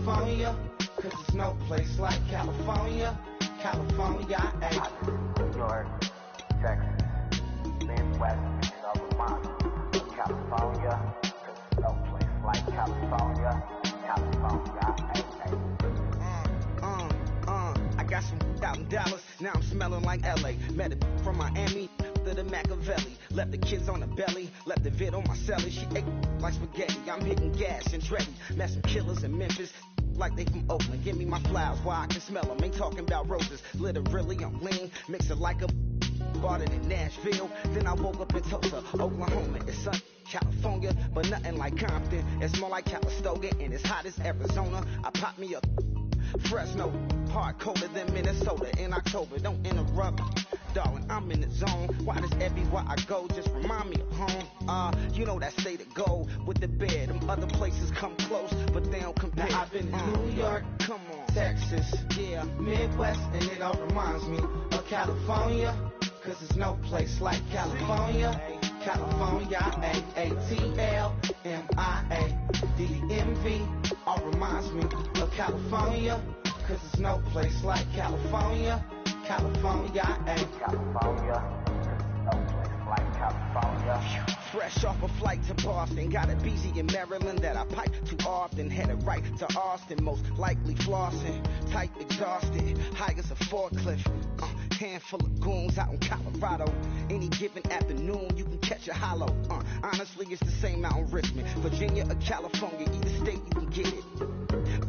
California, cause there's no place like California. California, ayy. New York, Texas, Midwest, and all Vermont. California, cause there's no place like California. California, ayy. I got some out in Dallas, now I'm smelling like LA. Met it from Miami to the Machiavelli. Left the kids on the belly, left the vid on my celly. She ate like spaghetti, I'm hitting gas and Dreddy. Met some killers in Memphis, like they from Oakland. Give me my flowers while I can smell them. Ain't talking about roses, literally I'm lean. Mix it like a bought it in Nashville. Then I woke up in Tulsa, Oklahoma. It's sun, California, but nothing like Compton. It's more like Calistoga, and it's hot as Arizona. I pop me a Fresno, hard colder than Minnesota in October. Don't interrupt, darling, I'm in the zone. Why does everywhere I go just remind me of home? You know that state of gold with the bed. Them other places come close, but they don't compare. Now I've been to New York, come on, Texas, yeah, Midwest, and it all reminds me of California, cause there's no place like California. California, A-A-T-L-M-I-A-D-D-M-V, all reminds me of California, cause there's no place like California. California, California, no place like California. Fresh off a flight to Boston, got a BZ in Maryland that I pipe too often. Headed right to Austin, most likely flossing. Tight, exhausted, high as a forklift. Handful of goons out in Colorado. Any given afternoon, you can catch a hollow. Honestly, it's the same out in Richmond, Virginia or California. Either state, you can get it.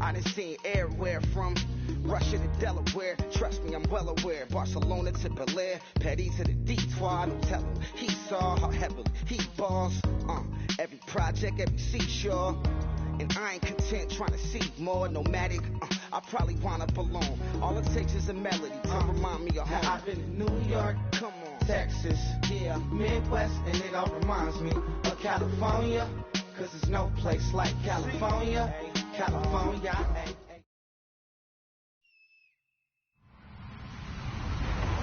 I done seen everywhere from Russia to Delaware. Trust me, I'm well aware. Barcelona to Bel Air, Petty to the Detroit. No telling he saw how heavily he balls. Every project, every seashore. And I ain't content trying to see more nomadic. I probably wind up alone. All it takes is a melody to remind me of home. Now I've been to New York, come on, Texas, yeah, Midwest, and it all reminds me of California, cause there's no place like California. California,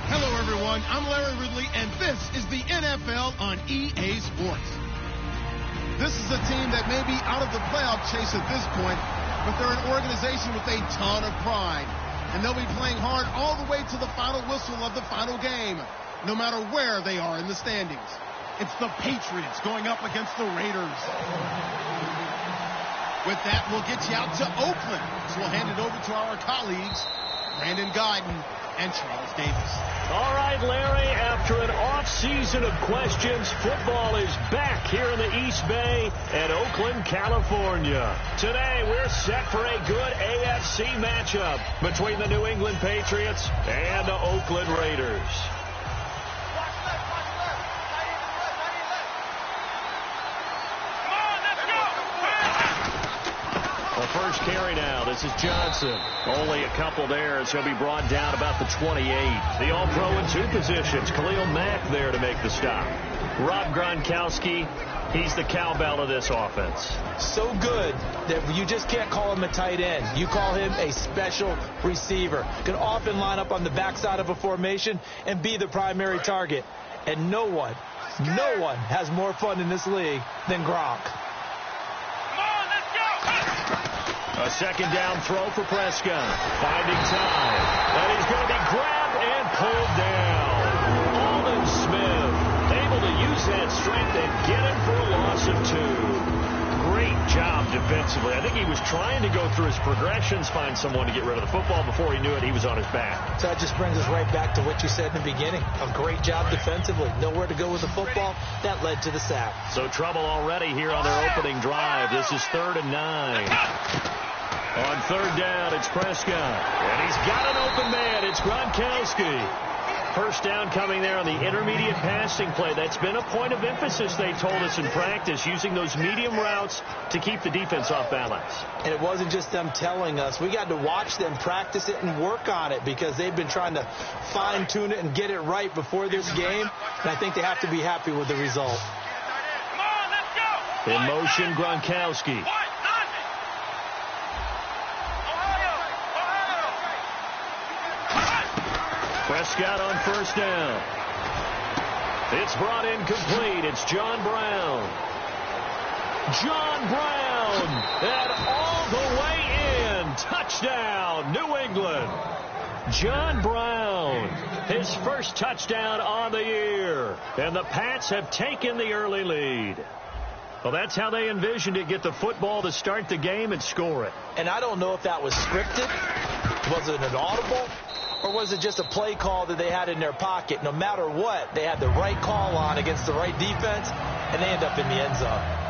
Hello, everyone. I'm Larry Ridley, and this is the NFL on EA Sports. This is a team that may be out of the playoff chase at this point, but they're an organization with a ton of pride, and they'll be playing hard all the way to the final whistle of the final game, no matter where they are in the standings. It's the Patriots going up against the Raiders. With that, we'll get you out to Oakland. So we'll hand it over to our colleagues, Brandon Guyton and Charles Davis. All right, Larry, after an off-season of questions, football is back here in the East Bay at Oakland, California. Today, we're set for a good AFC matchup between the New England Patriots and the Oakland Raiders. First carry now. This is Johnson. Only a couple there as he'll be brought down about the 28. The All-Pro in two positions. Khalil Mack there to make the stop. Rob Gronkowski, he's the cowbell of this offense. So good that you just can't call him a tight end. You call him a special receiver. Can often line up on the backside of a formation and be the primary target. And no one has more fun in this league than Gronk. A second down throw for Prescott. Finding time. And he's going to be grabbed and pulled down. Aldon Smith able to use that strength and get him for a loss of 2. Great job defensively. I think he was trying to go through his progressions, find someone to get rid of the football. Before he knew it, he was on his back. So that just brings us right back to what you said in the beginning. A great job defensively. Nowhere to go with the football. That led to the sack. So trouble already here on their opening drive. This is 3rd and 9. On 3rd down, it's Prescott. And he's got an open man. It's Gronkowski. First down coming there on the intermediate passing play. That's been a point of emphasis, they told us in practice, using those medium routes to keep the defense off balance. And it wasn't just them telling us. We got to watch them practice it and work on it because they've been trying to fine-tune it and get it right before this game. And I think they have to be happy with the result. In motion, Gronkowski. Prescott on first down. It's brought in complete. It's John Brown. John Brown. And all the way in. Touchdown, New England. John Brown, his first touchdown on the year. And the Pats have taken the early lead. Well, that's how they envisioned it. Get the football to start the game and score it. And I don't know if that was scripted. Was it an audible? Or was it just a play call that they had in their pocket? No matter what, they had the right call on against the right defense, and they end up in the end zone.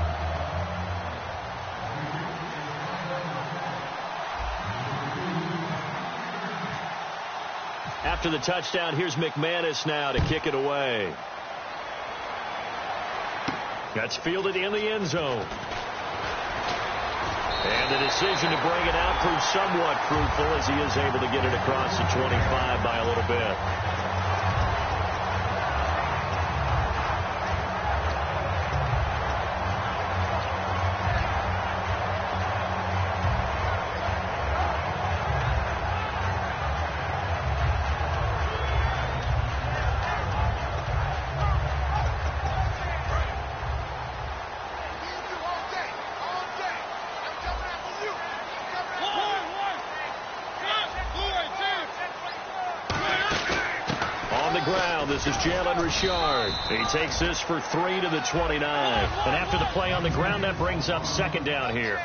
After the touchdown, here's McManus now to kick it away. That's fielded in the end zone. And the decision to bring it out proves somewhat fruitful as he is able to get it across the 25 by a little bit. This is Jalen Richard. He takes this for 3 to the 29. And after the play on the ground, that brings up second down here.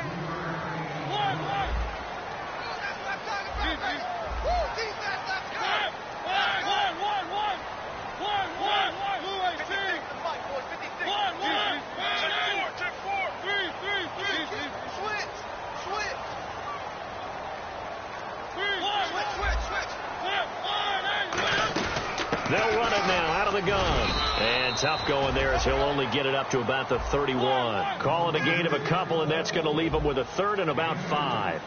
They'll run it now out of the gun. And tough going there as he'll only get it up to about the 31. Calling a gain of a couple, and that's going to leave him with a third and about 5.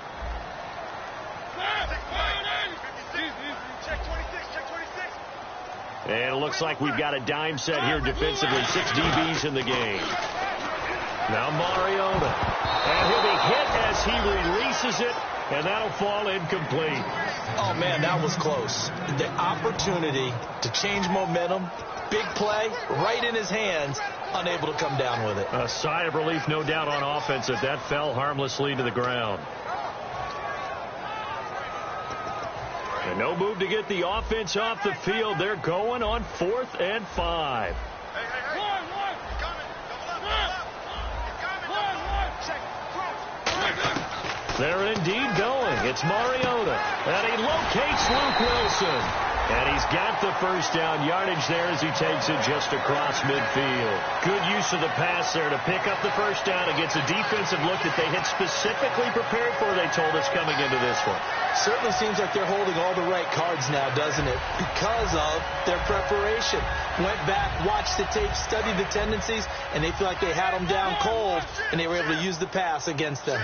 And it looks like we've got a dime set here defensively. 6 DBs in the game. Now Mariota. And he'll be hit as he releases it. And that'll fall incomplete. Oh, man, that was close. The opportunity to change momentum, big play, right in his hands, unable to come down with it. A sigh of relief, no doubt, on offense that that fell harmlessly to the ground. And no move to get the offense off the field. They're going on 4th and 5. They're indeed going. It's Mariota. And he locates Luke Wilson. And he's got the first down yardage there as he takes it just across midfield. Good use of the pass there to pick up the first down against a defensive look that they had specifically prepared for, they told us, coming into this one. Certainly seems like they're holding all the right cards now, doesn't it? Because of their preparation. Went back, watched the tape, studied the tendencies, and they feel like they had them down cold, and they were able to use the pass against them.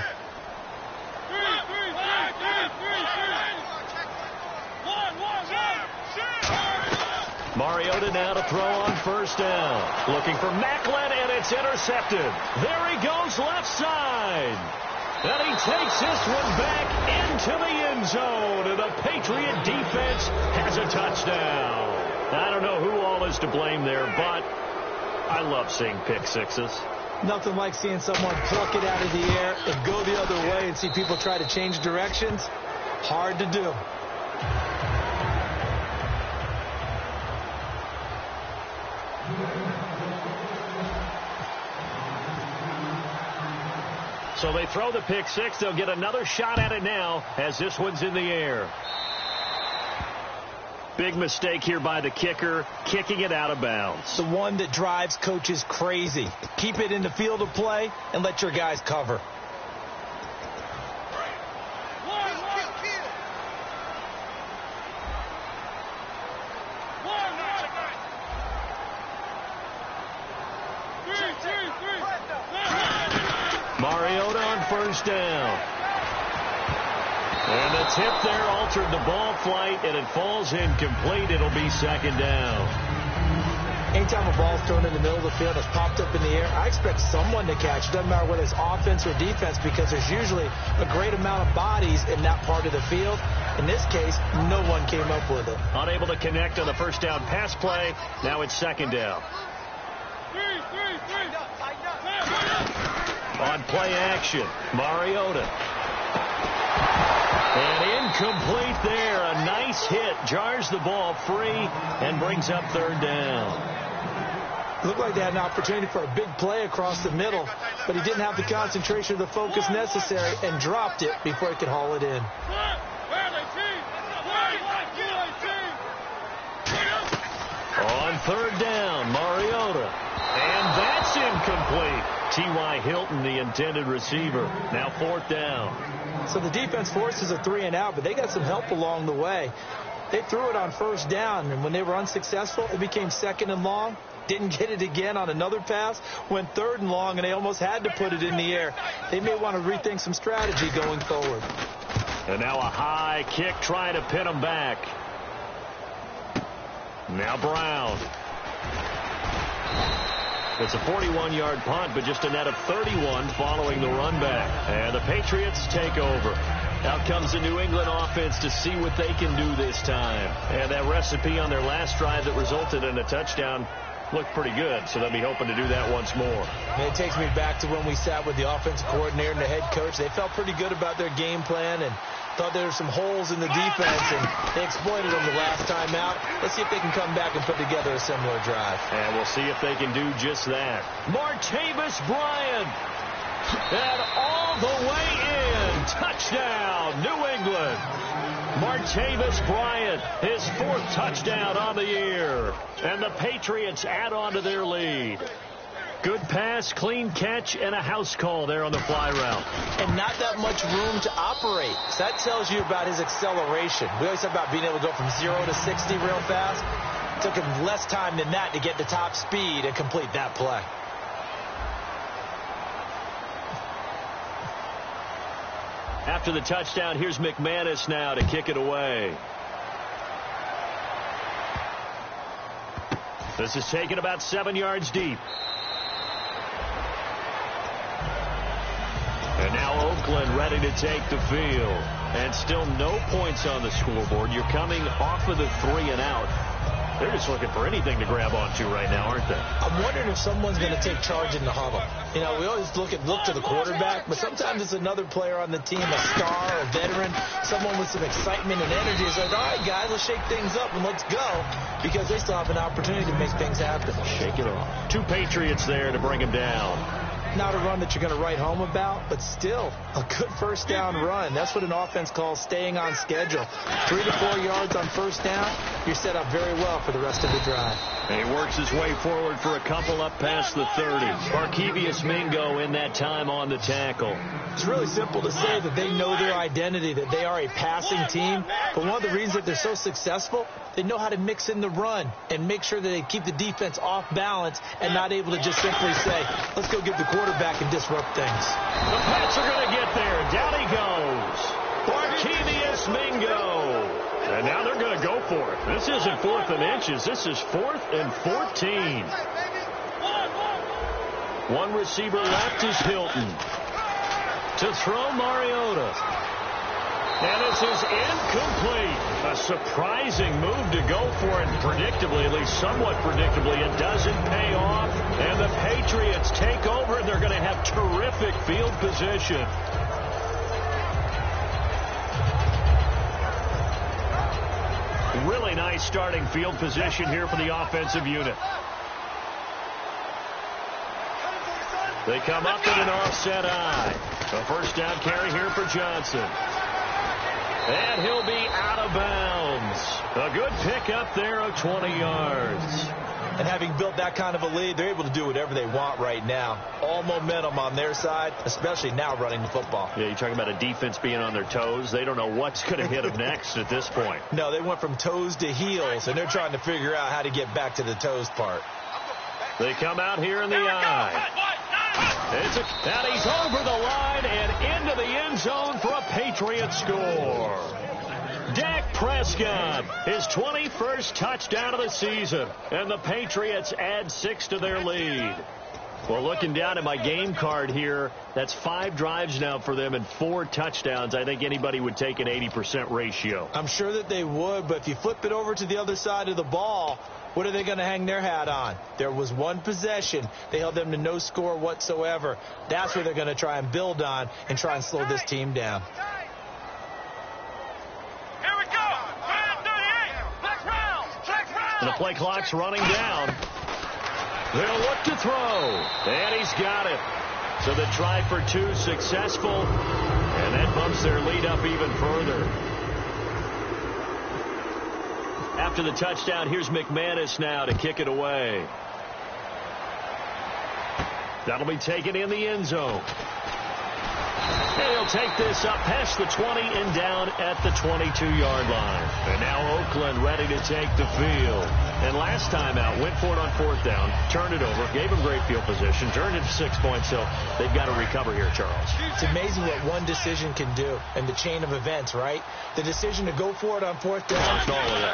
Mariota now to throw on first down. Looking for Macklin, and it's intercepted. There he goes left side. And he takes this one back into the end zone. And the Patriot defense has a touchdown. I don't know who all is to blame there, but I love seeing pick sixes. Nothing like seeing someone pluck it out of the air and go the other way and see people try to change directions. Hard to do. So they throw the pick six. They'll get another shot at it now as this one's in the air. Big mistake here by the kicker, kicking it out of bounds. The one that drives coaches crazy. Keep it in the field of play and let your guys cover. Mariota on first down. And the tip there altered the ball flight, and it falls incomplete. It'll be second down. Anytime a ball's thrown in the middle of the field, it's popped up in the air, I expect someone to catch. It doesn't matter whether it's offense or defense, because there's usually a great amount of bodies in that part of the field. In this case, no one came up with it. Unable to connect on the first down pass play. Now it's second down. On play action, Mariota. Incomplete there. A nice hit. Jars the ball free and brings up third down. Looked like they had an opportunity for a big play across the middle, but he didn't have the concentration or the focus necessary and dropped it before he could haul it in. On third down, Mariota. And that's incomplete. T.Y. Hilton, the intended receiver. Now fourth down. So the defense forces a 3-and-out, but they got some help along the way. They threw it on first down, and when they were unsuccessful, it became second and long. Didn't get it again on another pass. Went third and long, and they almost had to put it in the air. They may want to rethink some strategy going forward. And now a high kick trying to pin them back. Now Brown. It's a 41-yard punt, but just a net of 31 following the run back. And the Patriots take over. Out comes the New England offense to see what they can do this time. And that recipe on their last drive that resulted in a touchdown looked pretty good, so they'll be hoping to do that once more. And it takes me back to when we sat with the offensive coordinator and the head coach. They felt pretty good about their game plan and thought there were some holes in the defense, and they exploited them the last time out. Let's see if they can come back and put together a similar drive. And we'll see if they can do just that. Martavis Bryant. And all the way in. Touchdown, New England. Martavis Bryant, his fourth touchdown on the year. And the Patriots add on to their lead. Good pass, clean catch, and a house call there on the fly route. And not that much room to operate. So that tells you about his acceleration. We always talk about being able to go from 0 to 60 real fast. It took him less time than that to get the top speed and complete that play. After the touchdown, here's McManus now to kick it away. This is taken about 7 yards deep. And now Oakland ready to take the field. And still no points on the scoreboard. You're coming off of the 3-and-out. They're just looking for anything to grab onto right now, aren't they? I'm wondering if someone's going to take charge in the huddle. You know, we always look to the quarterback, but sometimes it's another player on the team, a star, a veteran, someone with some excitement and energy. It's like, all right, guys, let's shake things up and let's go, because they still have an opportunity to make things happen. Shake it off. Two Patriots there to bring him down. Not a run that you're going to write home about, but still a good first down run. That's what an offense calls staying on schedule. 3 to 4 yards on first down, you're set up very well for the rest of the drive. And he works his way forward for a couple up past the 30. Markevius Mingo in that time on the tackle. It's really simple to say that they know their identity, that they are a passing team. But one of the reasons that they're so successful, they know how to mix in the run and make sure that they keep the defense off balance and not able to just simply say, let's go get the quarterback and disrupt things. The Pats are going to get there. Down he goes. Markevius Mingo. And now they're going to go for it. This isn't 4th and inches. This is 4th and 14. One receiver left is Hilton. To throw Mariota. And this is incomplete. A surprising move to go for it. Predictably, at least somewhat predictably, it doesn't pay off. And the Patriots take over, and they're going to have terrific field position. Really nice starting field position here for the offensive unit. They come up with an offset eye. A first down carry here for Johnson. And he'll be out of bounds. A good pickup there of 20 yards. And having built that kind of a lead, they're able to do whatever they want right now. All momentum on their side, especially now running the football. Yeah, you're talking about a defense being on their toes. They don't know what's going to hit them next at this point. No, they went from toes to heels, and they're trying to figure out how to get back to the toes part. They come out here in the eye. And he's over the line and into the end zone for a Patriot score. Dak Prescott, his 21st touchdown of the season. And the Patriots add 6 to their lead. Well, looking down at my game card here, that's 5 drives now for them and 4 touchdowns. I think anybody would take an 80% ratio. I'm sure that they would, but if you flip it over to the other side of the ball, what are they going to hang their hat on? There was one possession. They held them to no score whatsoever. That's what they're going to try and build on and try and slow this team down. And the play clock's running down. They'll look to throw. And he's got it. So the try for two successful. And that bumps their lead up even further. After the touchdown, here's McManus now to kick it away. That'll be taken in the end zone. And he'll take this up past the 20 and down at the 22-yard line. And now Oakland ready to take the field. And last time out, went for it on fourth down, turned it over, gave them great field position, turned it to 6 points, so they've got to recover here, Charles. It's amazing what one decision can do in the chain of events, right? The decision to go for it on fourth down,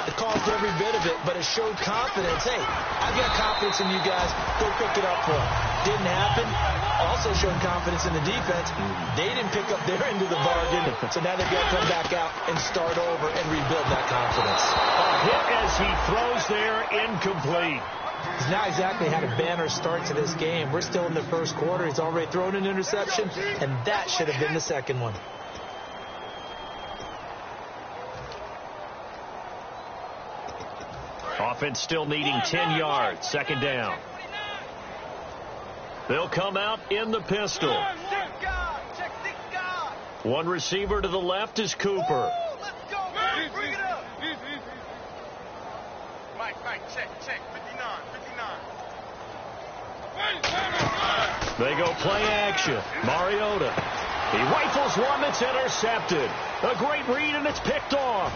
it caused every bit of it, but it showed confidence. Hey, I've got confidence in you guys. Go pick it up for them. Didn't happen. Also showed confidence in the defense. They didn't pick up their end of the bargain, so now they've got to come back out and start over and rebuild that confidence. A hit as he throws there, incomplete. He's not exactly had a banner start to this game. We're still in the first quarter. He's already thrown an interception, and that should have been the second one. Offense still needing 10 yards. Second down. They'll come out in the pistol. One receiver to the left is Cooper. Let's go, man. Bring it up. Mike, check. 59. They go play action. Mariota. He rifles one that's intercepted. A great read, and it's picked off.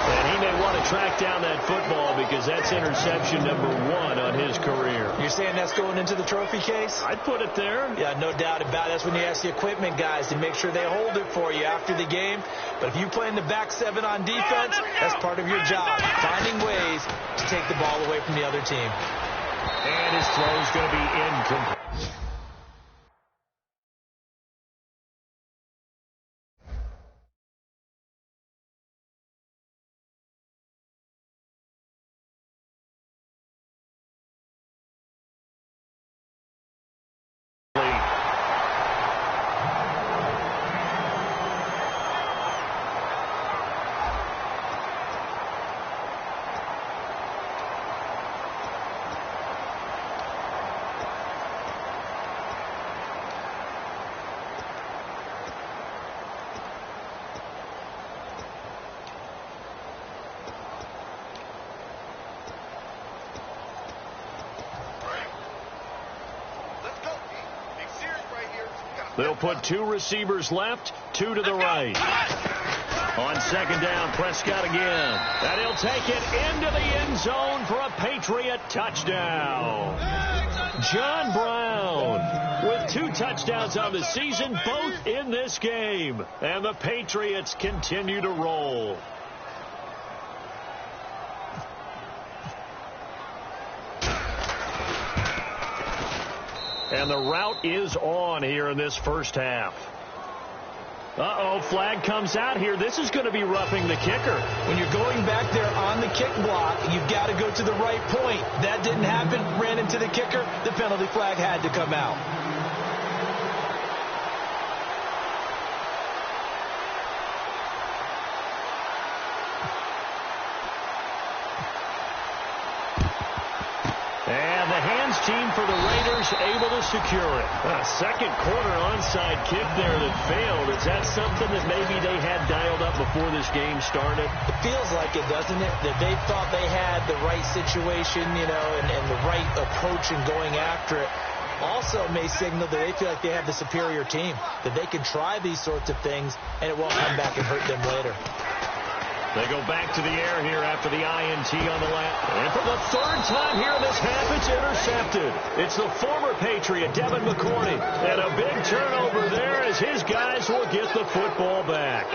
And he may want to track down that football because that's interception number 1 on his career. You're saying that's going into the trophy case? I'd put it there. Yeah, no doubt about it. That's when you ask the equipment guys to make sure they hold it for you after the game. But if you play in the back 7 on defense, that's part of your job, finding ways to take the ball away from the other team. And his throw is going to be incomplete. They'll put 2 receivers left, 2 to the right. On second down, Prescott again. And he'll take it into the end zone for a Patriot touchdown. John Brown with 2 touchdowns on the season, both in this game. And the Patriots continue to roll. And the route is on here in this first half. Uh-oh, flag comes out here. This is going to be roughing the kicker. When you're going back there on the kick block, you've got to go to the right point. That didn't happen. Ran into the kicker. The penalty flag had to come out. And the hands team for the Raiders able to secure it. A second quarter onside kick there that failed. Is that something that maybe they had dialed up before this game started? It feels like it, doesn't it? That they thought they had the right situation, you know, and the right approach in going after it. Also may signal that they feel like they have the superior team, that they can try these sorts of things and it won't come back and hurt them later. They go back to the air here after the INT on the left. And for the third time here in this half, it's intercepted. It's the former Patriot, Devin McCourty. And a big turnover there as his guys will get the football back.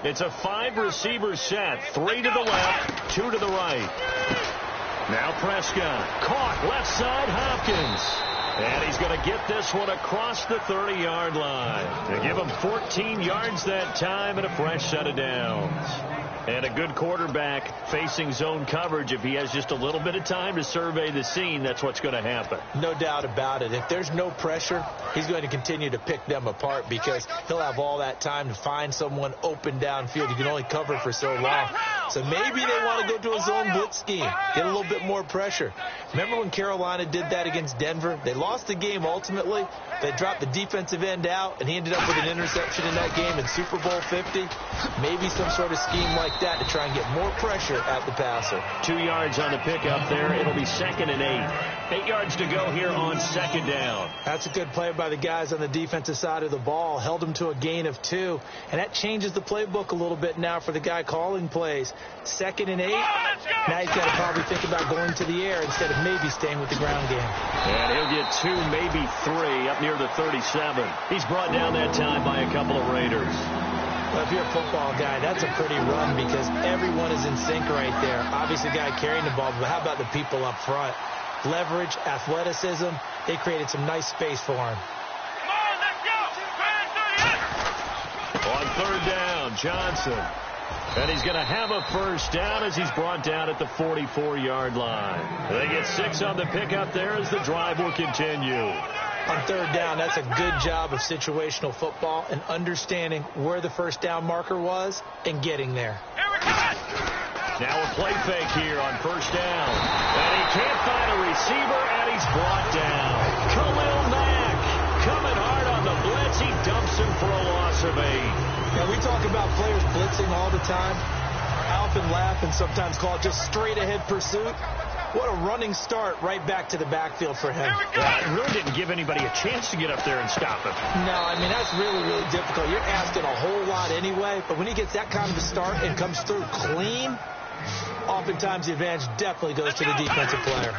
It's a 5-receiver set. 3 to the left, 2 to the right. Now Prescott. Caught left side, Hopkins. And he's going to get this one across the 30-yard line. They give him 14 yards that time and a fresh set of downs. And a good quarterback facing zone coverage, if he has just a little bit of time to survey the scene, that's what's going to happen. No doubt about it. If there's no pressure, he's going to continue to pick them apart because he'll have all that time to find someone open downfield. You can only cover for so long. So maybe they want to go to a zone blitz scheme, get a little bit more pressure. Remember when Carolina did that against Denver? They lost the game ultimately. They dropped the defensive end out, and he ended up with an interception in that game in Super Bowl 50. Maybe some sort of scheme like that to try and get more pressure at the passer. 2 yards on the pickup there. It'll be 2nd and 8. 8 yards to go here on 2nd down. That's a good play by the guys on the defensive side of the ball. Held them to a gain of 2. And that changes the playbook a little bit now for the guy calling plays. 2nd and 8. Now he's got to probably think about going to the air instead of maybe staying with the ground game. And he'll get 2, maybe 3 up near the 37. He's brought down that time by a couple of Raiders. Well, if you're a football guy, that's a pretty run because everyone is in sync right there. Obviously, the guy carrying the ball, but how about the people up front? Leverage, athleticism, they created some nice space for him. On 3rd down, Johnson. And he's going to have a 1st down as he's brought down at the 44-yard line. They get 6 on the pickup there as the drive will continue. On 3rd down, that's a good job of situational football and understanding where the 1st down marker was and getting there. Now a play fake here on 1st down. And he can't find a receiver, and he's brought down. Khalil Mack coming hard on the blitz. He dumps him for a loss of 8. Now, we talk about players blitzing all the time. I often laugh and sometimes call it just straight-ahead pursuit. What a running start right back to the backfield for him. Yeah, it really didn't give anybody a chance to get up there and stop him. No, I mean, that's really, really difficult. You're asking a whole lot anyway, but when he gets that kind of a start and comes through clean, oftentimes the advantage definitely goes to the defensive player.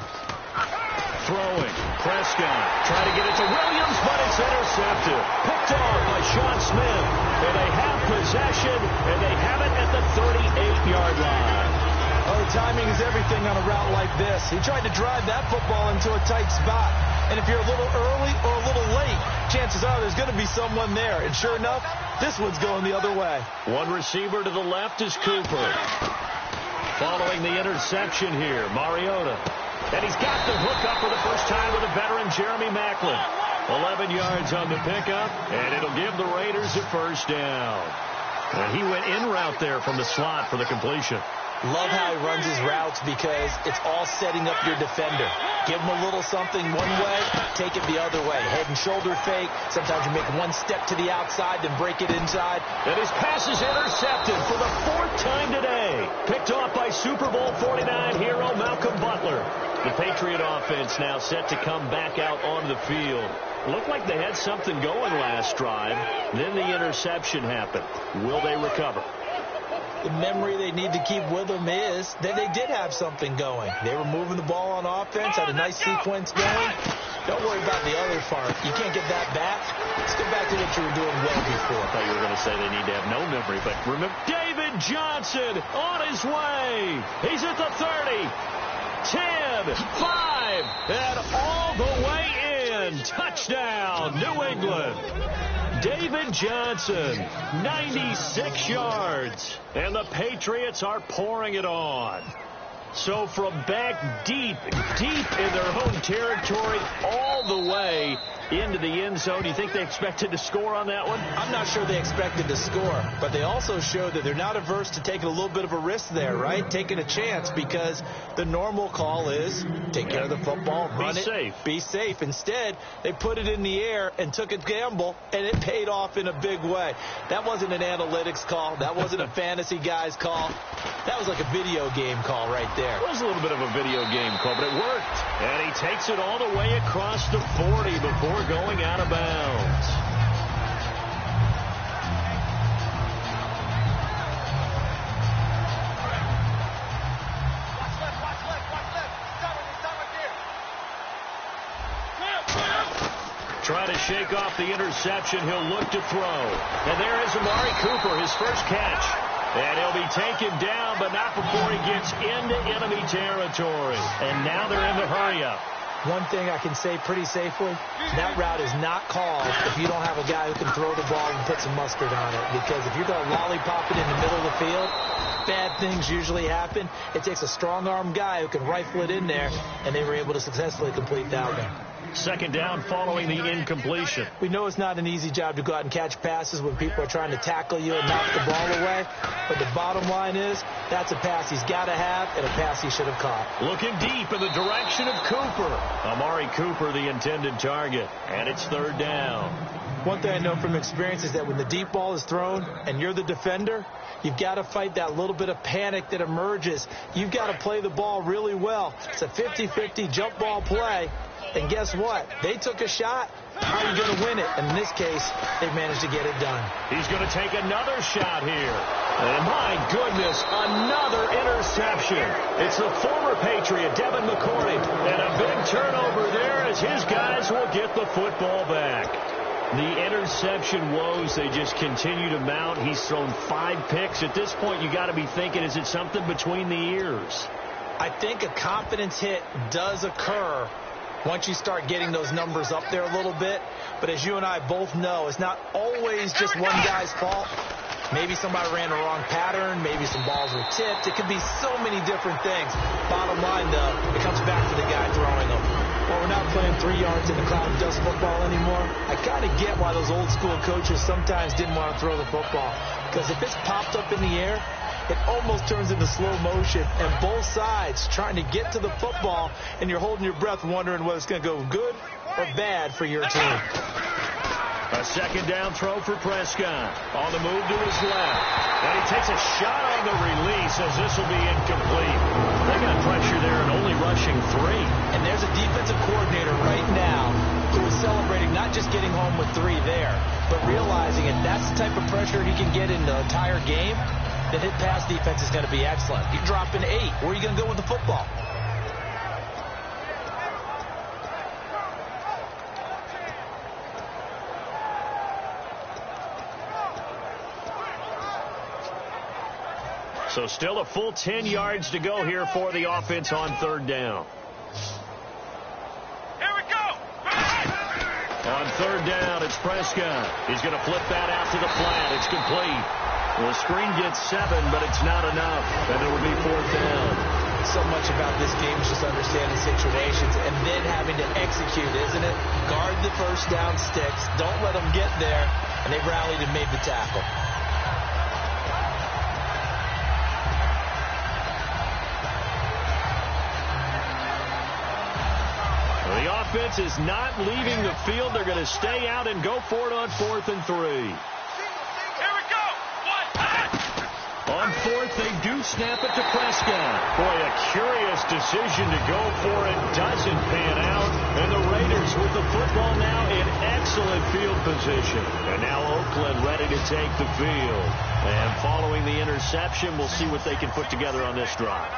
Throwing. Prescott trying to get it to Williams, but it's intercepted. Picked off by Sean Smith. And they have possession, and they have it at the 38-yard line. Oh, timing is everything on a route like this. He tried to drive that football into a tight spot. And if you're a little early or a little late, chances are there's going to be someone there. And sure enough, this one's going the other way. One receiver to the left is Cooper. Following the interception here, Mariota. And he's got the hook up for the first time with a veteran, Jeremy Maclin. 11 yards on the pickup, and it'll give the Raiders a 1st down. And he went in route there from the slot for the completion. Love how he runs his routes because it's all setting up your defender. Give him a little something one way, take it the other way. Head and shoulder fake. Sometimes you make one step to the outside, then break it inside. And his pass is intercepted for the 4th time today. Picked off by Super Bowl 49 hero Malcolm Butler. The Patriot offense now set to come back out on the field. Looked like they had something going last drive. Then the interception happened. Will they recover? The memory they need to keep with them is that they did have something going. They were moving the ball on offense, had a nice sequence going. Don't worry about the other part. You can't get that back. Let's get back to what you were doing well before. I thought you were going to say they need to have no memory, but remember, David Johnson on his way. He's at the 30, 10, 5, and all the way in. Touchdown, New England. David Johnson, 96 yards, and the Patriots are pouring it on. So from back deep in their own territory, all the way into the end zone, do you think they expected to score on that one? I'm not sure they expected to score, but they also showed that they're not averse to taking a little bit of a risk there, right? Taking a chance, because the normal call is take care of the football, run it, be safe. Instead, they put it in the air and took a gamble, and it paid off in a big way. That wasn't an analytics call. That wasn't a fantasy guy's call. That was like a video game call right there. It was a little bit of a video game call, but it worked. And he takes it all the way across the 40 before going out of bounds. Trying to shake off the interception. He'll look to throw. And there is Amari Cooper, his first catch. And he'll be taken down, but not before he gets into enemy territory. And now they're in the hurry-up. One thing I can say pretty safely, that route is not called if you don't have a guy who can throw the ball and put some mustard on it. Because if you're going to lollipop it in the middle of the field, bad things usually happen. It takes a strong-arm guy who can rifle it in there, and they were able to successfully complete that one. Second down following the incompletion. We know it's not an easy job to go out and catch passes when people are trying to tackle you and knock the ball away. But the bottom line is, that's a pass he's got to have and a pass he should have caught. Looking deep in the direction of Cooper. Amari Cooper, the intended target. And it's third down. One thing I know from experience is that when the deep ball is thrown and you're the defender, you've got to fight that little bit of panic that emerges. You've got to play the ball really well. It's a 50-50 jump ball play. And guess what? They took a shot. How are you going to win it? And in this case, they managed to get it done. He's going to take another shot here. And my goodness, another interception. It's the former Patriot, Devin McCourty. And a big turnover there as his guys will get the football back. The interception woes, they just continue to mount. He's thrown 5 picks. At this point, you got to be thinking, is it something between the ears? I think a confidence hit does occur once you start getting those numbers up there a little bit. But as you and I both know, it's not always just one guy's fault. Maybe somebody ran the wrong pattern. Maybe some balls were tipped. It could be so many different things. Bottom line, though, it comes back to the guy throwing them. Well, we're not playing 3 yards in the cloud of dust football anymore. I kind of get why those old school coaches sometimes didn't want to throw the football. Because if it's popped up in the air, it almost turns into slow motion, and both sides trying to get to the football, and you're holding your breath wondering whether it's going to go good or bad for your team. A second down throw for Prescott. On the move to his left. And he takes a shot on the release as this will be incomplete. They got pressure there and only rushing 3. And there's a defensive coordinator right now who is celebrating not just getting home with 3 there, but realizing if that's the type of pressure he can get in the entire game, then his pass defense is going to be excellent. You drop an 8. Where are you going to go with the football? So still a full 10 yards to go here for the offense on third down. Here we go. On third down, it's Prescott. He's going to flip that out to the flat. It's complete. The screen gets 7, but it's not enough. And it will be fourth down. So much about this game is just understanding situations and then having to execute, isn't it? Guard the first down sticks. Don't let them get there. And they rallied and made the tackle. The offense is not leaving the field. They're going to stay out and go for it on 4th and 3. Here we go. On 4th, they do snap it to Prescott. Boy, a curious decision to go for it. Doesn't pan out. And the Raiders with the football now in excellent field position. And now Oakland ready to take the field. And following the interception, we'll see what they can put together on this drive.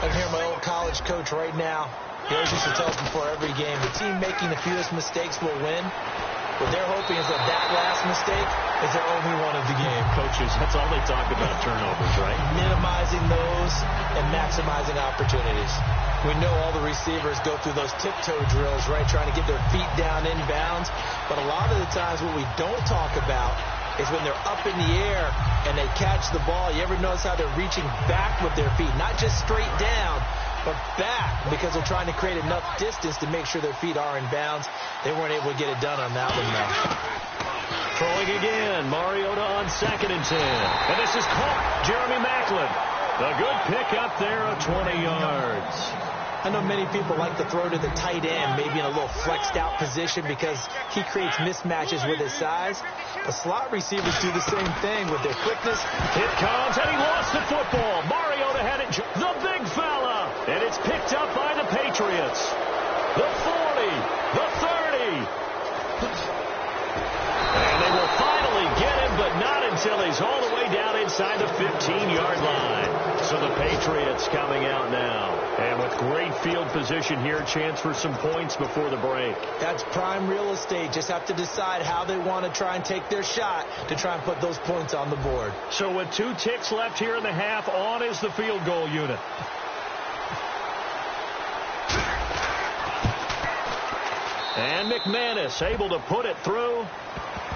I can hear my old college coach right now. He always used to tell us before every game, the team making the fewest mistakes will win. What they're hoping is that last mistake is their only one of the game. Coaches, that's all they talk about, turnovers, right? Minimizing those and maximizing opportunities. We know all the receivers go through those tiptoe drills, right, trying to get their feet down inbounds. But a lot of the times what we don't talk about is when they're up in the air and they catch the ball. You ever notice how they're reaching back with their feet, not just straight down, but back, because they're trying to create enough distance to make sure their feet are in bounds. They weren't able to get it done on that one, though. Throwing again, Mariota on 2nd and 10. And this is caught. Jeremy Maclin. A good pick up there of 20 yards. I know many people like to throw to the tight end, maybe in a little flexed out position because he creates mismatches with his size. The slot receivers do the same thing with their quickness. It comes, and he lost the football. Mariota had it. The big fella. And it's picked up by the Patriots. The 40, the 30. And they will finally get him, but not until he's all the way down inside the 15-yard line. So the Patriots coming out now. And with great field position here, chance for some points before the break. That's prime real estate. Just have to decide how they want to try and take their shot to try and put those points on the board. So with 2 ticks left here in the half, on is the field goal unit. And McManus able to put it through.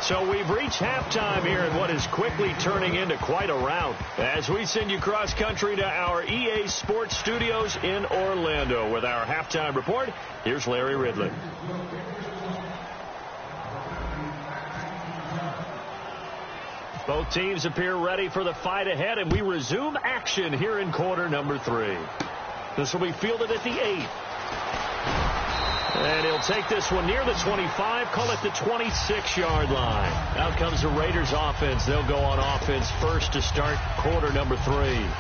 So we've reached halftime here in what is quickly turning into quite a rout as we send you cross-country to our EA Sports Studios in Orlando with our halftime report. Here's Larry Ridley. Both teams appear ready for the fight ahead, and we resume action here in quarter number 3. This will be fielded at the 8. And he'll take this one near the 25, call it the 26-yard line. Out comes the Raiders offense. They'll go on offense first to start quarter number 3.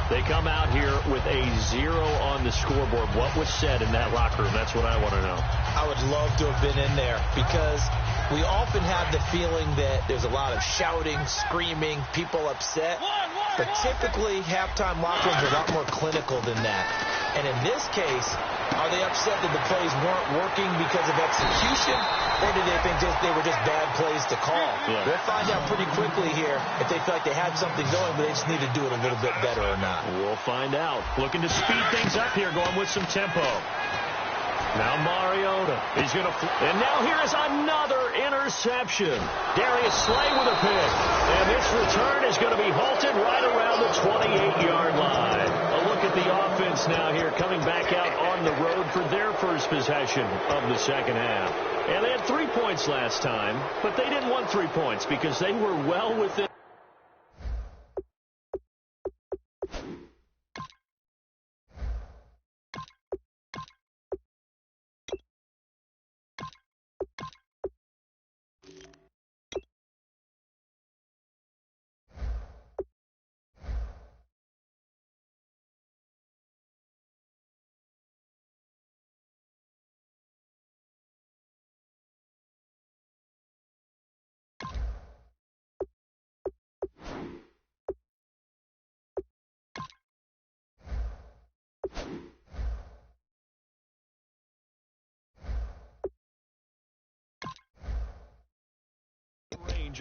They come out here with a 0 on the scoreboard. What was said in that locker room? That's what I want to know. I would love to have been in there because we often have the feeling that there's a lot of shouting, screaming, people upset. But typically, halftime locker rooms are a lot more clinical than that. And in this case, are they upset that the plays weren't working because of execution, or do they think they were just bad plays to call? Yeah. We'll find out pretty quickly here if they feel like they had something going, but they just need to do it a little bit better or not. We'll find out. Looking to speed things up here, going with some tempo. Now Mariota. He's going to... And now here is another interception. Darius Slay with a pick. And this return is going to be halted right around the 28-yard line. A look at the offense now here coming back out on the road for their first possession of the second half. And they had 3 points last time, but they didn't want 3 points because they were well within...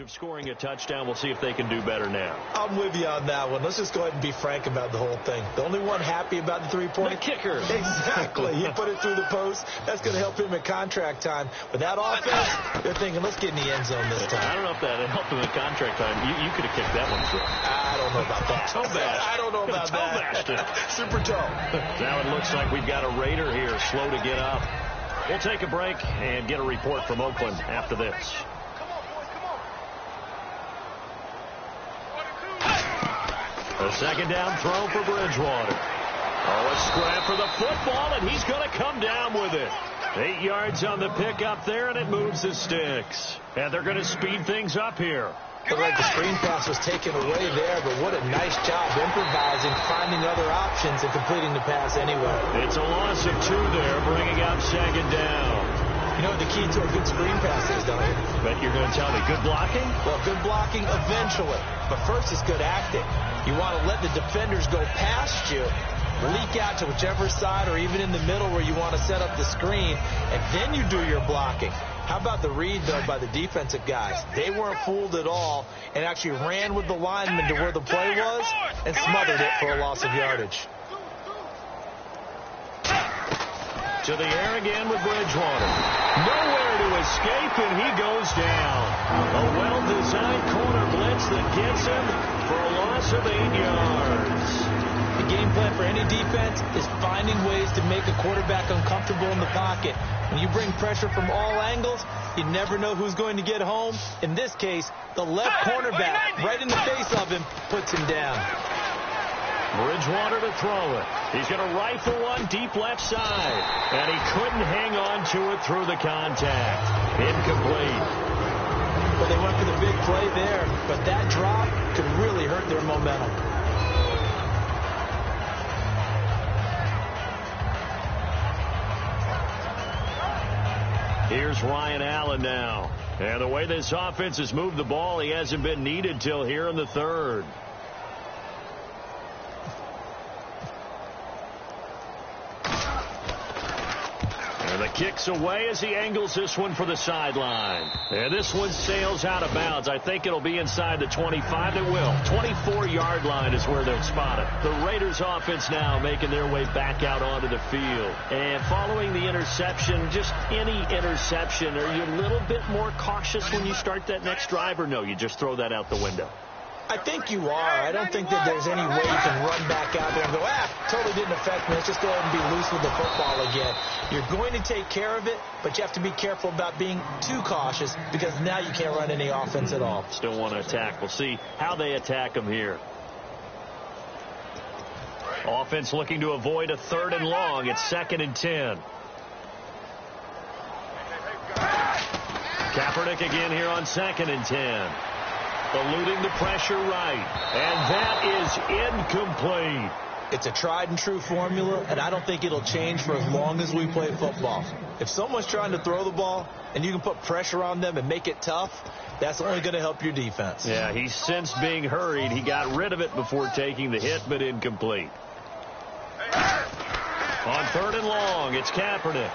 of scoring a touchdown. We'll see if they can do better now. I'm with you on that one. Let's just go ahead and be frank about the whole thing. The only one happy about the 3-point? The kicker. Exactly. He put it through the post. That's going to help him at contract time. But that offense, they're thinking, let's get in the end zone this time. I don't know if that helped him at contract time. You could have kicked that one through. I don't know about that. Toe bash. I don't know about that. Super toe. Now it looks like we've got a Raider here, slow to get up. We'll take a break and get a report from Oakland after this. A second down throw for Bridgewater. Oh, a scrap for the football, and he's going to come down with it. 8 yards on the pickup there, and it moves the sticks. And they're going to speed things up here. Looked like the screen pass was taken away there, but what a nice job improvising, finding other options, and completing the pass anyway. It's a loss of 2 there, bringing out second down. You know what the key to a good screen pass is, don't you? Bet you're going to tell me good blocking? Well, good blocking eventually. But first it's good acting. You want to let the defenders go past you, leak out to whichever side or even in the middle where you want to set up the screen, and then you do your blocking. How about the read, though, by the defensive guys? They weren't fooled at all and actually ran with the lineman to where the play was and smothered it for a loss of yardage. To the air again with Bridgewater. Nowhere to escape, and he goes down. A well-designed corner blitz that gets him for a loss of 8 yards. The game plan for any defense is finding ways to make a quarterback uncomfortable in the pocket. When you bring pressure from all angles, you never know who's going to get home. In this case, the left cornerback, right in the face of him, puts him down. Bridgewater to throw it. He's going to rifle one deep left side. And he couldn't hang on to it through the contact. Incomplete. Well, they went for the big play there, but that drop could really hurt their momentum. Here's Ryan Allen now. And the way this offense has moved the ball, he hasn't been needed till here in the third. And the kicks away as he angles this one for the sideline. And this one sails out of bounds. I think it'll be inside the 25. It will. 24-yard line is where they'll spot it. The Raiders offense now making their way back out onto the field. And following the interception, just any interception, are you a little bit more cautious when you start that next drive, or no, you just throw that out the window? I think you are. I don't think that there's any way you can run back out there and go, totally didn't affect me. Let's just go ahead and be loose with the football again. You're going to take care of it, but you have to be careful about being too cautious because now you can't run any offense at all. Still want to attack. We'll see how they attack them here. Offense looking to avoid a 3rd and long. It's 2nd and 10. Kaepernick again here on 2nd and 10. Eluding the pressure right. And that is incomplete. It's a tried and true formula, and I don't think it'll change for as long as we play football. If someone's trying to throw the ball and you can put pressure on them and make it tough, that's only going to help your defense. Yeah, he's since being hurried. He got rid of it before taking the hit, but incomplete. On 3rd and long, it's Kaepernick.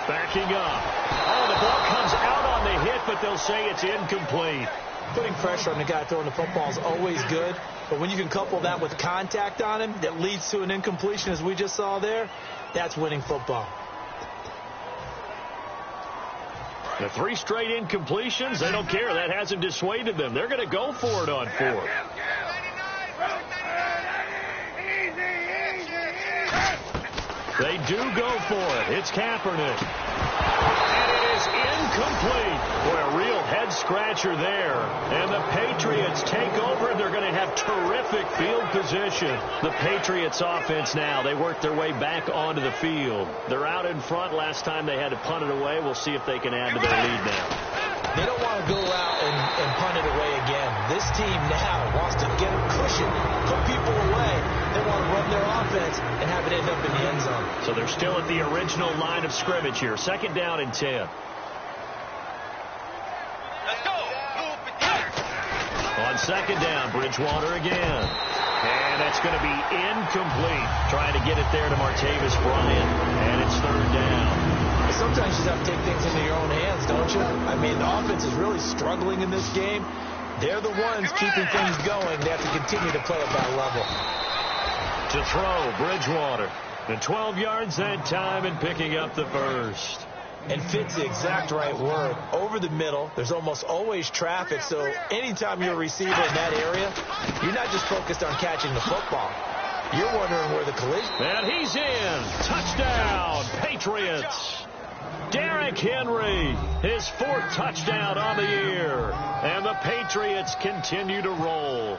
Backing up. Oh, the ball comes out on the hit, but they'll say it's incomplete. Putting pressure on the guy throwing the football is always good, but when you can couple that with contact on him that leads to an incompletion, as we just saw there, that's winning football. The 3 straight incompletions, they don't care. That hasn't dissuaded them. They're going to go for it on 4th. They do go for it. It's Kaepernick. And it is incomplete. Boy, a real head-scratcher there. And the Patriots take over. They're going to have terrific field position. The Patriots offense now, they work their way back onto the field. They're out in front. Last time they had to punt it away. We'll see if they can add to their lead now. They don't want to go out and punt it away again. This team now wants to get a cushion, put people away. They want to run their offense and have it end up in the end zone. So they're still at the original line of scrimmage here. 2nd down and 10. Let's go. On 2nd down, Bridgewater again. And that's going to be incomplete. Trying to get it there to Martavis Bryant. And it's 3rd down. Sometimes you just have to take things into your own hands, don't you? I mean, the offense is really struggling in this game. They're the ones keeping things going. They have to continue to play at that level. To throw, Bridgewater. And 12 yards that time and picking up the first. And fit's the exact right word. Over the middle, there's almost always traffic, so anytime you're a receiver in that area, you're not just focused on catching the football. You're wondering where the collision. And he's in. Touchdown, Patriots. Derrick Henry, his 4th touchdown on the year. And the Patriots continue to roll.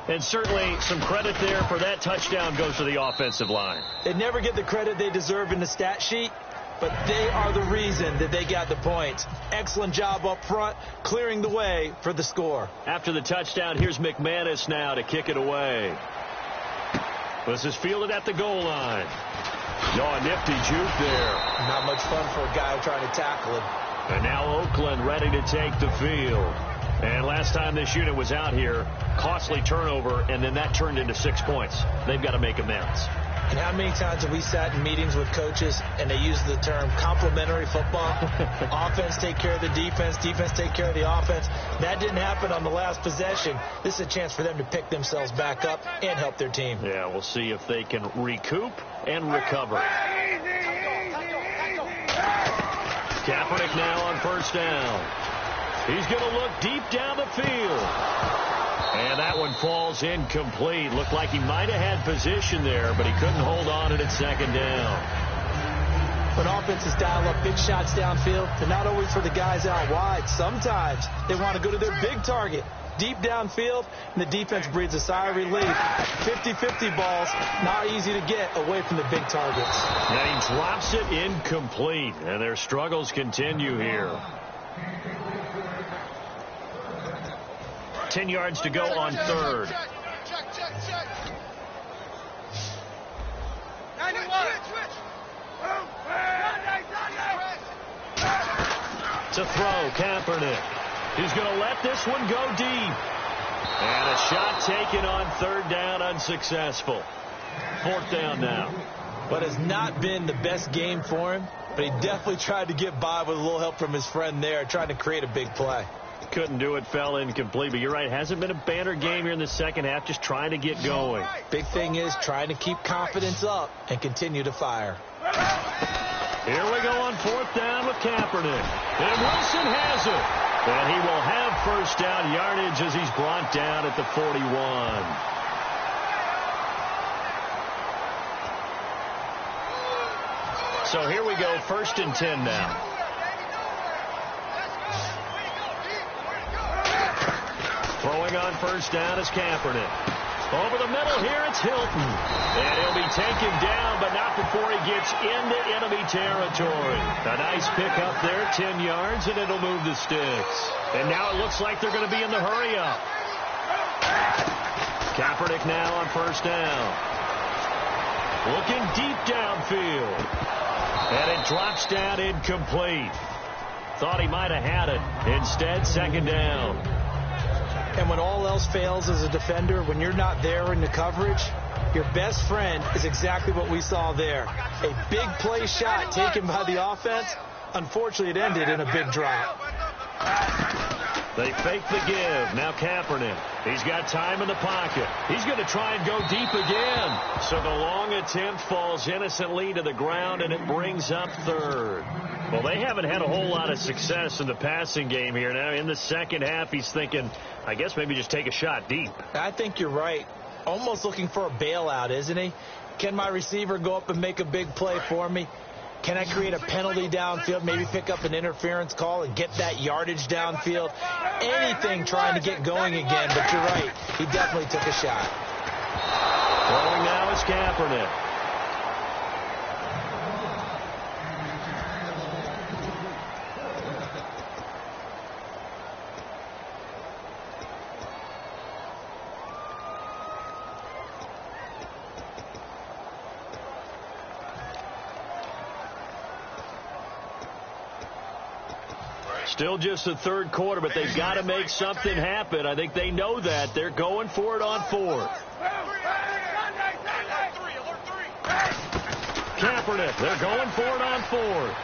And certainly some credit there for that touchdown goes to the offensive line. They never get the credit they deserve in the stat sheet, but they are the reason that they got the points. Excellent job up front, clearing the way for the score. After the touchdown, here's McManus now to kick it away. This is fielded at the goal line. A nifty juke there. Not much fun for a guy trying to tackle him. And now Oakland ready to take the field. And last time this unit was out here, costly turnover, and then that turned into 6 points. They've got to make amends. And how many times have we sat in meetings with coaches and they use the term complementary football? Offense take care of the defense, defense take care of the offense. That didn't happen on the last possession. This is a chance for them to pick themselves back up and help their team. Yeah, we'll see if they can recoup and recover. Kaepernick now on 1st down. He's going to look deep down the field. And that one falls incomplete. Looked like he might have had position there, but he couldn't hold on to it at 2nd down. When offenses dial up big shots downfield, they're not always for the guys out wide. Sometimes they want to go to their big target, deep downfield, and the defense breathes a sigh of relief. 50-50 balls, not easy to get away from the big targets. And he drops it incomplete, and their struggles continue here. 10 yards to go on 3rd. To throw, Kaepernick. He's going to let this one go deep. And a shot taken on 3rd down, unsuccessful. 4th down now. What has not been the best game for him but he definitely tried to get by with a little help from his friend there, trying to create a big play. Couldn't do it, fell incomplete. But you're right, hasn't been a banner game here in the second half, just trying to get going. Big thing is trying to keep confidence up and continue to fire. Here we go on 4th down with Kaepernick. And Wilson has it. And he will have first down yardage as he's brought down at the 41. So here we go, 1st and 10 now. Throwing on 1st down is Kaepernick. Over the middle here, it's Hilton. And he'll be taken down, but not before he gets into enemy territory. A nice pickup there, 10 yards, and it'll move the sticks. And now it looks like they're going to be in the hurry-up. Kaepernick now on 1st down. Looking deep downfield. And it drops down incomplete. Thought he might have had it. Instead, 2nd down. And when all else fails as a defender, when you're not there in the coverage, your best friend is exactly what we saw there. A big play shot taken by the offense. Unfortunately, it ended in a big drop. They fake the give. Now Kaepernick. He's got time in the pocket. He's going to try and go deep again. So the long attempt falls innocently to the ground, and it brings up 3rd. Well, they haven't had a whole lot of success in the passing game here. Now, in the second half, he's thinking, I guess maybe just take a shot deep. I think you're right. Almost looking for a bailout, isn't he? Can my receiver go up and make a big play for me? Can I create a penalty downfield, maybe pick up an interference call and get that yardage downfield? Anything trying to get going again, but you're right. He definitely took a shot. Throwing now is Kaepernick. Still just the 3rd quarter, but they've got to make something happen. I think they know that. They're going for it on 4th. Kaepernick, they're going for it on 4th.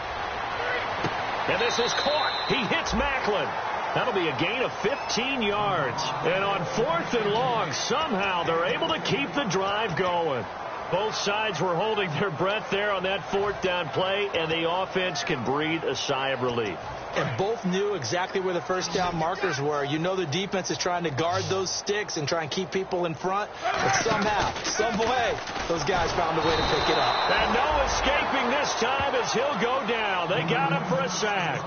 And this is caught. He hits Macklin. That'll be a gain of 15 yards. And on 4th and long, somehow they're able to keep the drive going. Both sides were holding their breath there on that 4th down play, and the offense can breathe a sigh of relief. And both knew exactly where the 1st down markers were. You know the defense is trying to guard those sticks and try and keep people in front. But somehow, some way, those guys found a way to pick it up. And no escaping this time as he'll go down. They got him for a sack.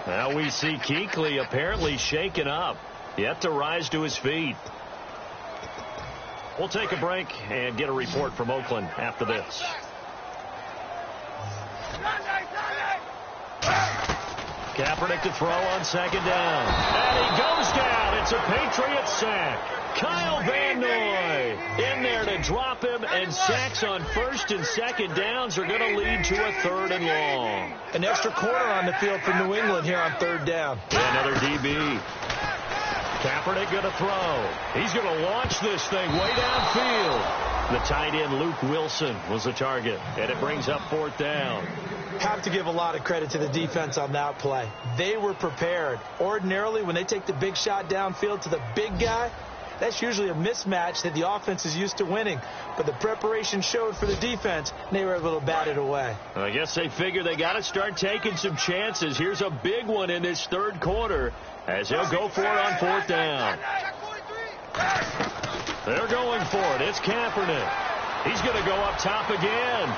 Now we see Kuechly apparently shaken up. Yet to rise to his feet. We'll take a break and get a report from Oakland after this. Kaepernick to throw on 2nd down. And he goes down. It's a Patriot sack. Kyle Van Noy in there to drop him, and sacks on 1st and 2nd downs are going to lead to a 3rd and long. An extra corner on the field for New England here on 3rd down. And another DB. Kaepernick going to throw. He's going to launch this thing way downfield. The tight end Luke Wilson was the target, and it brings up 4th down. Have to give a lot of credit to the defense on that play. They were prepared. Ordinarily, when they take the big shot downfield to the big guy, that's usually a mismatch that the offense is used to winning. But the preparation showed for the defense, and they were able to bat it away. I guess they figure they got to start taking some chances. Here's a big one in this 3rd quarter as he'll go for it on 4th down. They're going for it. It's Kaepernick. He's going to go up top again.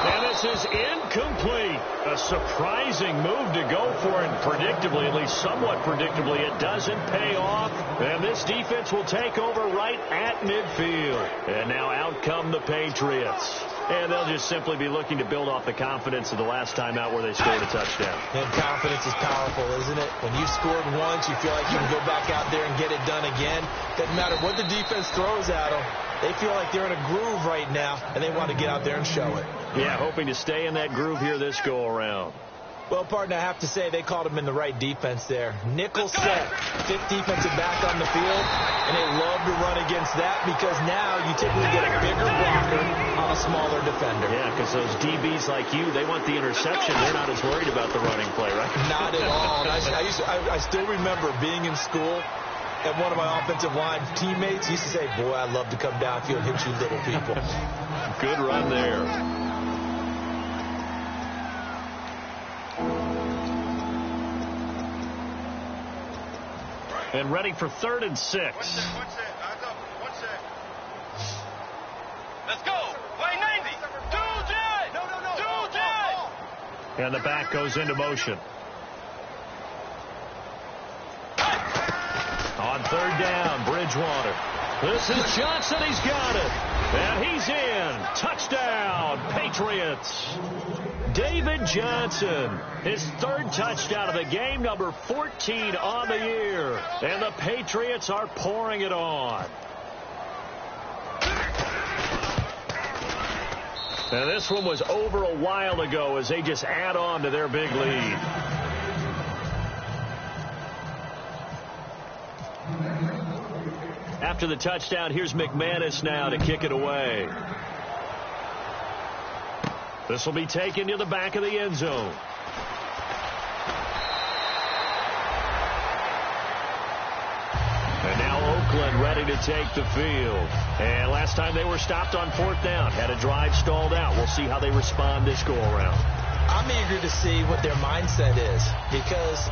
And this is incomplete. A surprising move to go for it. Predictably, at least somewhat predictably, it doesn't pay off. And this defense will take over right at midfield. And now out come the Patriots. And they'll just simply be looking to build off the confidence of the last time out where they scored a touchdown. And confidence is powerful, isn't it? When you scored once, you feel like you can go back out there and get it done again. Doesn't matter what the defense throws at them. They feel like they're in a groove right now, and they want to get out there and show it. Yeah, hoping to stay in that groove here this go-around. Well, partner, I have to say they called him in the right defense there. Nickel set, fifth defensive back on the field, and they love to run against that because now you typically get a bigger blocker on a smaller defender. Yeah, because those DBs like you, they want the interception. They're not as worried about the running play, right? Not at all. And I still remember being in school, and one of my offensive line teammates used to say, boy, I'd love to come downfield and hit you little people. Good run there. And ready for 3rd and 6. One sec. One sec. Let's go. Play 90. Do J. No. Do J. And the back goes into motion. On 3rd down, Bridgewater. This is Johnson. He's got it. And he's in. Touchdown, Patriots. David Johnson, his 3rd touchdown of the game, number 14 on the year. And the Patriots are pouring it on. And this one was over a while ago as they just add on to their big lead. After the touchdown, here's McManus now to kick it away. This will be taken to the back of the end zone. And now Oakland ready to take the field. And last time they were stopped on 4th down, had a drive stalled out. We'll see how they respond this go-around. I'm eager to see what their mindset is because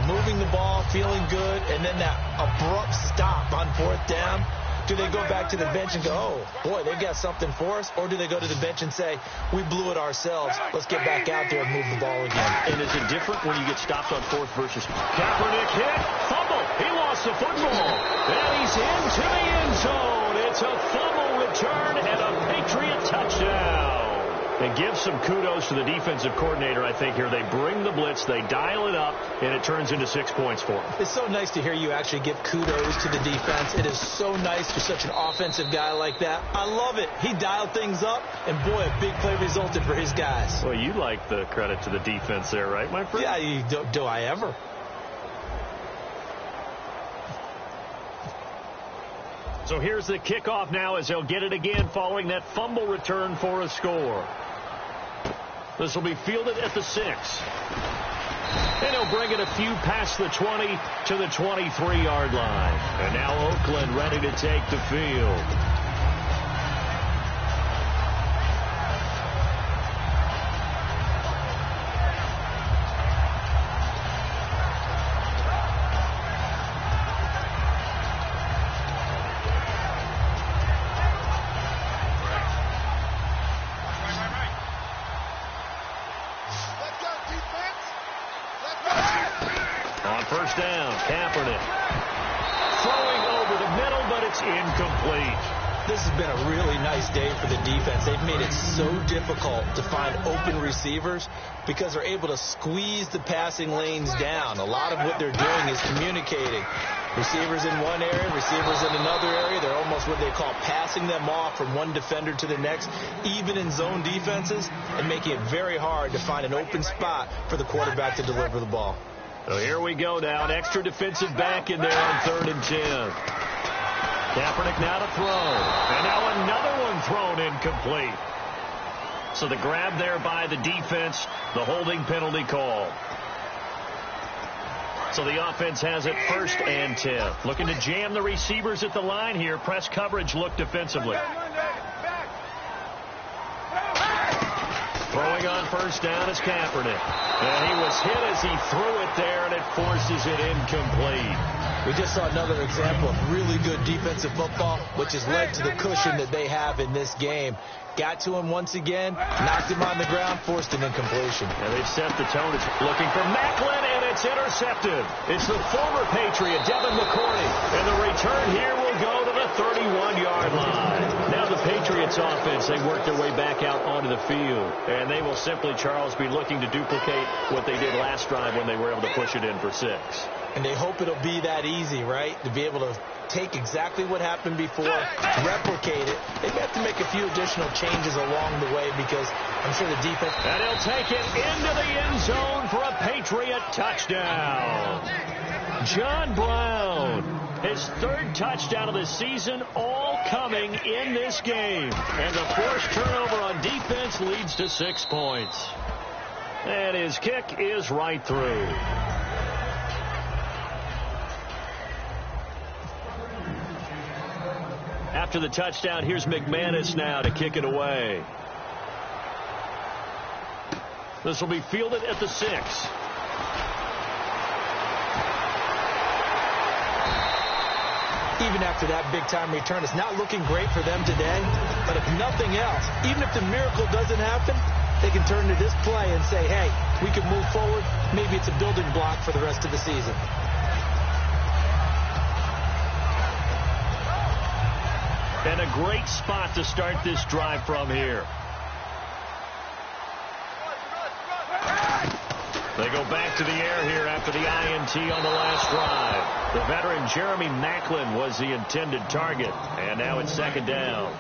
moving the ball, feeling good, and then that abrupt stop on 4th down. Do they go back to the bench and go, oh, boy, they've got something for us? Or do they go to the bench and say, we blew it ourselves. Let's get back out there and move the ball again. And is it different when you get stopped on 4th versus Kaepernick hit, fumble. He lost the football. And he's into the end zone. It's a fumble return and a Patriot touchdown. And give some kudos to the defensive coordinator, I think, here. They bring the blitz, they dial it up, and it turns into 6 points for them. It's so nice to hear you actually give kudos to the defense. It is so nice for such an offensive guy like that. I love it. He dialed things up, and boy, a big play resulted for his guys. Well, you like the credit to the defense there, right, my friend? Yeah, do I ever? So here's the kickoff now as they'll get it again following that fumble return for a score. This will be fielded at the 6. And he'll bring it a few past the 20 to the 23-yard line. And now Oakland ready to take the field. This has been a really nice day for the defense. They've made it so difficult to find open receivers because they're able to squeeze the passing lanes down. A lot of what they're doing is communicating. Receivers in one area, receivers in another area. They're almost what they call passing them off from one defender to the next, even in zone defenses, and making it very hard to find an open spot for the quarterback to deliver the ball. So here we go now. An extra defensive back in there on 3rd and 10. Kaepernick now to throw. And now another one thrown incomplete. So the grab there by the defense, the holding penalty call. So the offense has it 1st and 10. Looking to jam the receivers at the line here. Press coverage look defensively. Throwing on 1st down is Kaepernick. And he was hit as he threw it there, and it forces it incomplete. We just saw another example of really good defensive football, which has led to the cushion that they have in this game. Got to him once again, knocked him on the ground, forced an incompletion. And they've set the tone. It's looking for Macklin, and it's intercepted. It's the former Patriot, Devin McCourty. And the return here will go to the 31-yard line. Now the Patriots offense, they work their way back out onto the field. And they will simply, Charles, be looking to duplicate what they did last drive when they were able to push it in for 6. and they hope it'll be that easy, right? To be able to take exactly what happened before, replicate it. They may have to make a few additional changes along the way because I'm sure the defense... And he'll take it into the end zone for a Patriot touchdown. John Brown, his third touchdown of the season, all coming in this game. And the forced turnover on defense leads to 6 points. And his kick is right through. After the touchdown, here's McManus now to kick it away. This will be fielded at the 6. Even after that big-time return, it's not looking great for them today. But if nothing else, even if the miracle doesn't happen, they can turn to this play and say, hey, we can move forward. Maybe it's a building block for the rest of the season. And a great spot to start this drive from here. They go back to the air here after the INT on the last drive. The veteran Jeremy Maclin was the intended target. And now it's second down.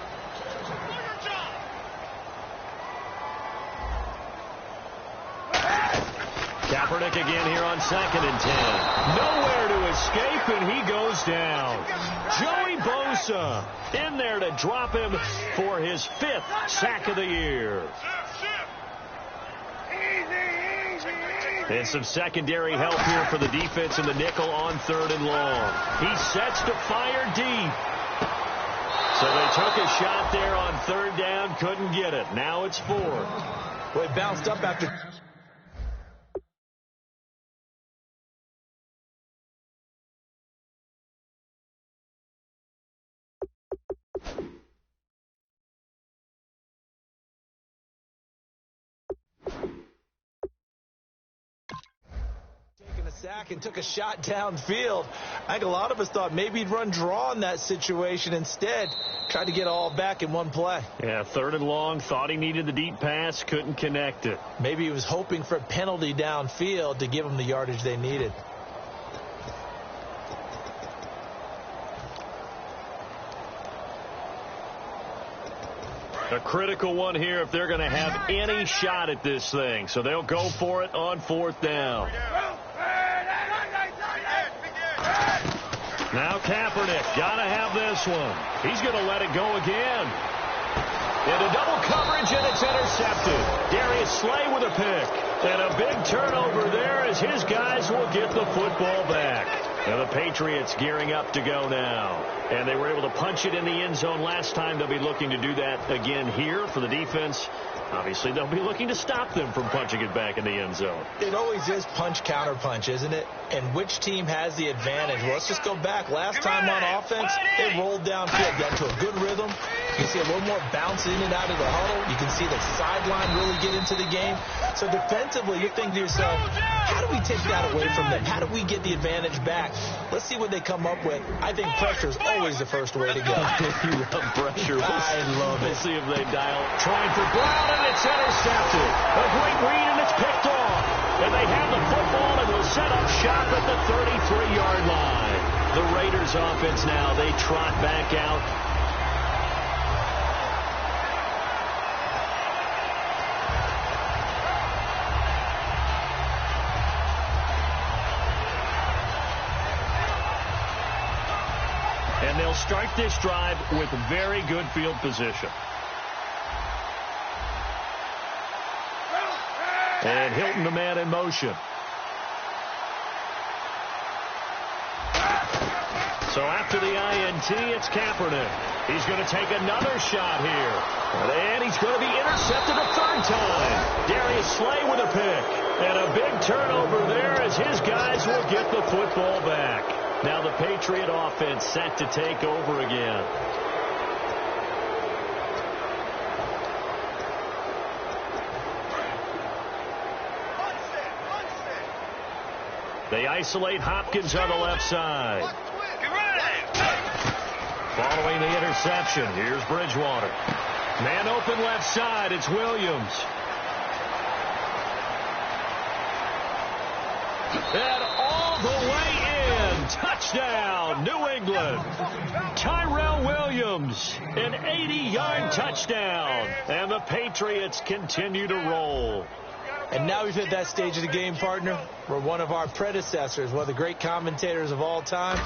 Kaepernick again here on 2nd and 10. Nowhere to escape, and he goes down. Joey Bosa in there to drop him for his 5th sack of the year. And some secondary help here for the defense in the nickel on 3rd and long. He sets to fire deep. So they took a shot there on 3rd down, couldn't get it. Now it's 4th. Well, it bounced up after... sack and took a shot downfield. I think a lot of us thought maybe he'd run draw in that situation. Instead, tried to get all back in one play. Yeah, 3rd and long, thought he needed the deep pass, couldn't connect it. Maybe he was hoping for a penalty downfield to give him the yardage they needed. A critical one here if they're going to have any shot at this thing. So they'll go for it on 4th down. Now Kaepernick, gotta have this one. He's gonna let it go again. Into double coverage, and it's intercepted. Darius Slay with a pick. And a big turnover there as his guys will get the football back. Now the Patriots gearing up to go now. And they were able to punch it in the end zone last time. They'll be looking to do that again here for the defense. Obviously, they'll be looking to stop them from punching it back in the end zone. It always is punch-counter-punch, isn't it? And which team has the advantage? Well, let's just go back. Last time on offense, they rolled downfield, got into a good rhythm. You can see a little more bounce in and out of the huddle. You can see the sideline really get into the game. So defensively, you're thinking to yourself, how do we take that away from them? How do we get the advantage back? Let's see what they come up with. I think pressure is always the first way to go. You love pressure. I love it. We'll see if they dial. Trying for Brown, and it's intercepted. A great read, and it's picked off. And they have the football, and will set up shop at the 33-yard line. The Raiders offense now, they trot back out. And they'll start this drive with very good field position. And Hilton, the man in motion. So after the INT, it's Kaepernick. He's going to take another shot here. And he's going to be intercepted a 3rd time. Darius Slay with a pick. And a big turnover there as his guys will get the football back. Now the Patriot offense set to take over again. They isolate Hopkins on the left side. Following the interception, here's Bridgewater. Man open left side, it's Williams. And all the way in. touchdown, New England. Tyrell Williams, an 80-yard touchdown. And the Patriots continue to roll. And now we've hit that stage of the game, partner, where one of our predecessors, one of the great commentators of all time,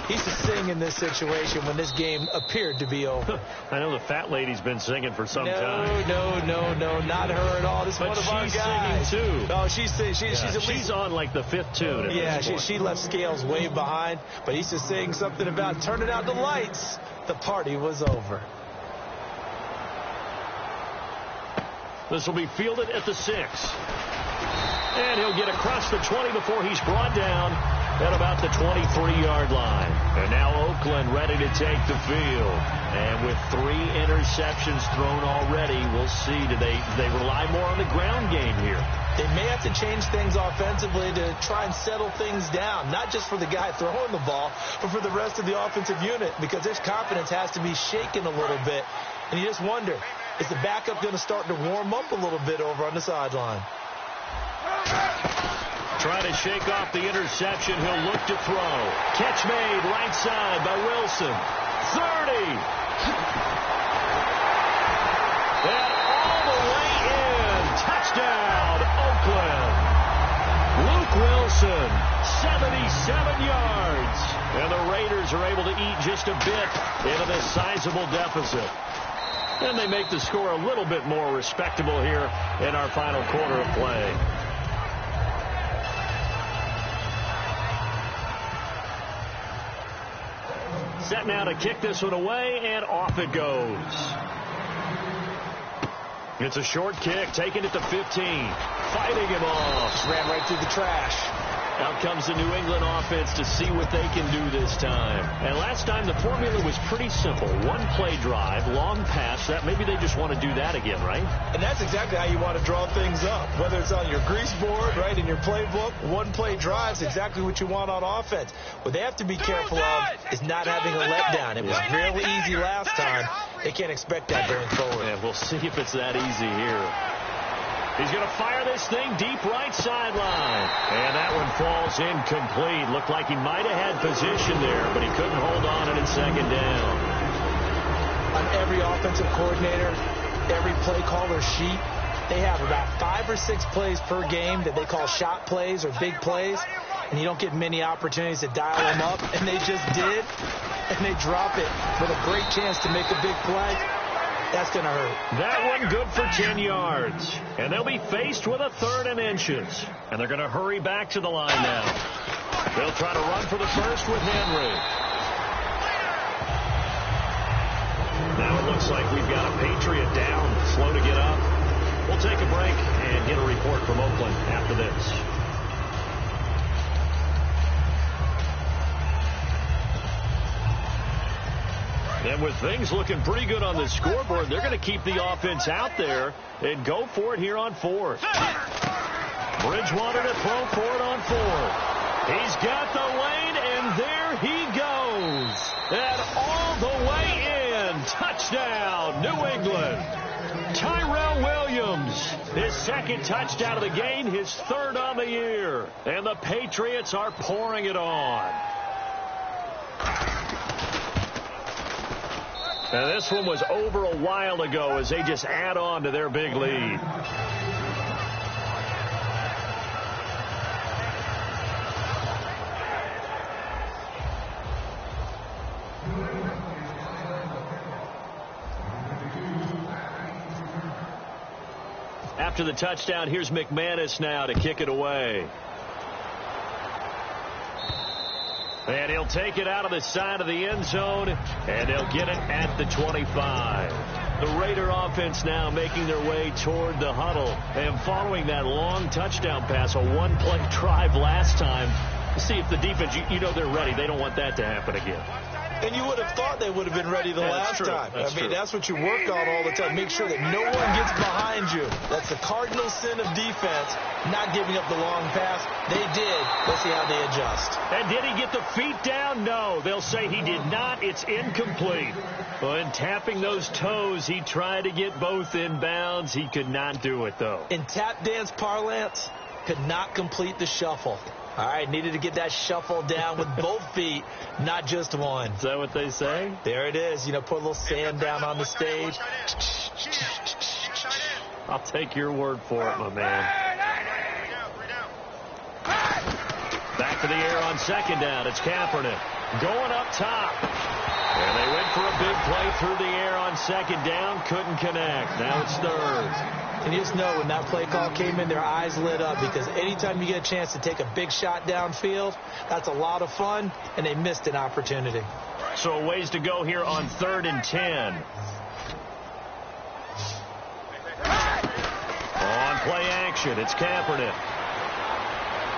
he used to sing in this situation when this game appeared to be over. I know the fat lady's been singing for some time. No, not her at all. This is one of our guys. She's singing, too. No, she's on like the 5th tune. Yeah, she left Scales way behind, but he used to sing something about turning out the lights. The party was over. This will be fielded at the 6. And he'll get across the 20 before he's brought down at about the 23-yard line. And now Oakland ready to take the field. And with 3 interceptions thrown already, we'll see. Do they rely more on the ground game here? They may have to change things offensively to try and settle things down, not just for the guy throwing the ball, but for the rest of the offensive unit, because his confidence has to be shaken a little bit. And you just wonder, is the backup going to start to warm up a little bit over on the sideline? Trying to shake off the interception. He'll look to throw. Catch made right side by Wilson. 30. And all the way in. Touchdown, Oakland. Luke Wilson, 77 yards. And the Raiders are able to eat just a bit into this sizable deficit. And they make the score a little bit more respectable here in our final quarter of play. Set now to kick this one away, and off it goes. It's a short kick, taking it to 15. Fighting him off. Just ran right through the trash. Out comes the New England offense to see what they can do this time. And last time the formula was pretty simple. One play drive, long pass. That maybe they just want to do that again, right? And that's exactly how you want to draw things up. Whether it's on your grease board, right, in your playbook, one play drive is exactly what you want on offense. What they have to be careful of is not having a letdown. It was real easy last time. They can't expect that going forward. Yeah, we'll see if it's that easy here. He's going to fire this thing deep right sideline. And that one falls incomplete. Looked like he might have had position there, but he couldn't hold on it in second down. On every offensive coordinator, every play caller sheet, they have about 5 or 6 plays per game that they call shot plays or big plays. And you don't get many opportunities to dial them up. And they just did. And they drop it with a great chance to make a big play. That's going to hurt. That one good for 10 yards. And they'll be faced with a 3rd and inches. And they're going to hurry back to the line now. They'll try to run for the first with Henry. Now it looks like we've got a Patriot down, slow to get up. We'll take a break and get a report from Oakland after this. And with things looking pretty good on the scoreboard, they're going to keep the offense out there and go for it here on 4th. Bridgewater to throw for it on 4th. He's got the lane, and there he goes. And all the way in. Touchdown, New England. Tyrell Williams, his 2nd touchdown of the game, his 3rd on the year. And the Patriots are pouring it on. And this one was over a while ago as they just add on to their big lead. After the touchdown, here's McManus now to kick it away. And he'll take it out of the side of the end zone, and they'll get it at the 25. The Raider offense now making their way toward the huddle. And following that long touchdown pass, a one-play drive last time, see if the defense, you know they're ready. They don't want that to happen again. And you would have thought they would have been ready the last time. That's what you work on all the time. Make sure that no one gets behind you. That's the cardinal sin of defense, not giving up the long pass. They did. Let's see how they adjust. And did he get the feet down? No. They'll say he did not. It's incomplete. When tapping those toes, he tried to get both in bounds. He could not do it, though. In tap dance parlance, could not complete the shuffle. All right, needed to get that shuffle down with both feet, not just one. Is that what they say? There it is. You know, put a little sand down on the stage. I'll take your word for it, my man. Back to the air on second down. It's Kaepernick going up top. And they went for a big play through the air on second down. Couldn't connect. Now it's third. And you just know when that play call came in, their eyes lit up, because anytime you get a chance to take a big shot downfield, that's a lot of fun, and they missed an opportunity. So a ways to go here on 3rd and 10. On play action, it's Kaepernick.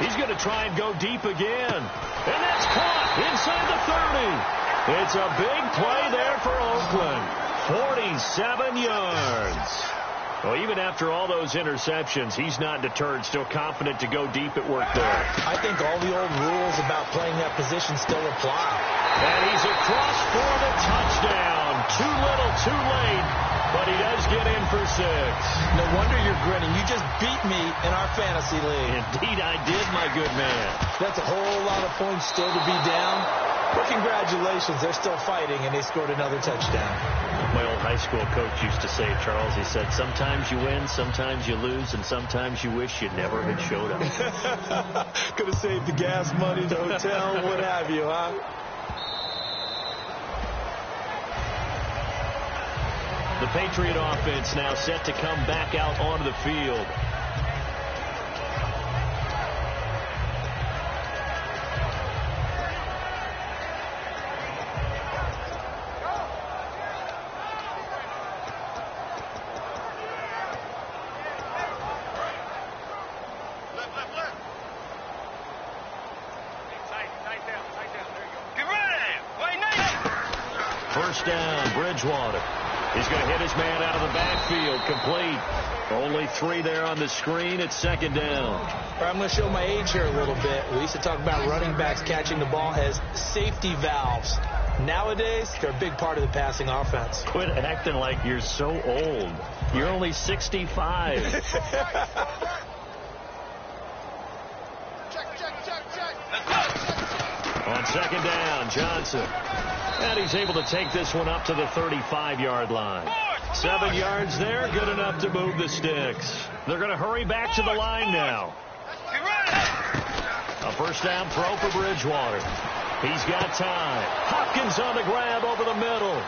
He's going to try and go deep again. And that's caught inside the 30. It's a big play there for Oakland. 47 yards. Well, even after all those interceptions, he's not deterred, still confident to go deep at work there. I think all the old rules about playing that position still apply. And he's across for the touchdown. Too little, too late, but he does get in for 6. No wonder you're grinning. You just beat me in our fantasy league. Indeed I did, my good man. That's a whole lot of points still to be down. But congratulations, they're still fighting, and they scored another touchdown. My old high school coach used to say, Charles, he said, sometimes you win, sometimes you lose, and sometimes you wish you never had showed up. Could have saved the gas money, the hotel, what have you, huh? The Patriot offense now set to come back out onto the field. First down, Bridgewater. He's going to hit his man out of the backfield, complete. Only 3 there on the screen. It's 2nd down. I'm going to show my age here a little bit. We used to talk about running backs catching the ball as safety valves. Nowadays, they're a big part of the passing offense. Quit acting like you're so old. You're only 65. On 2nd down, Johnson. And he's able to take this one up to the 35-yard line. 7 yards there, good enough to move the sticks. They're going to hurry back to the line now. A first down throw for Bridgewater. He's got time. Hopkins on the grab over the middle.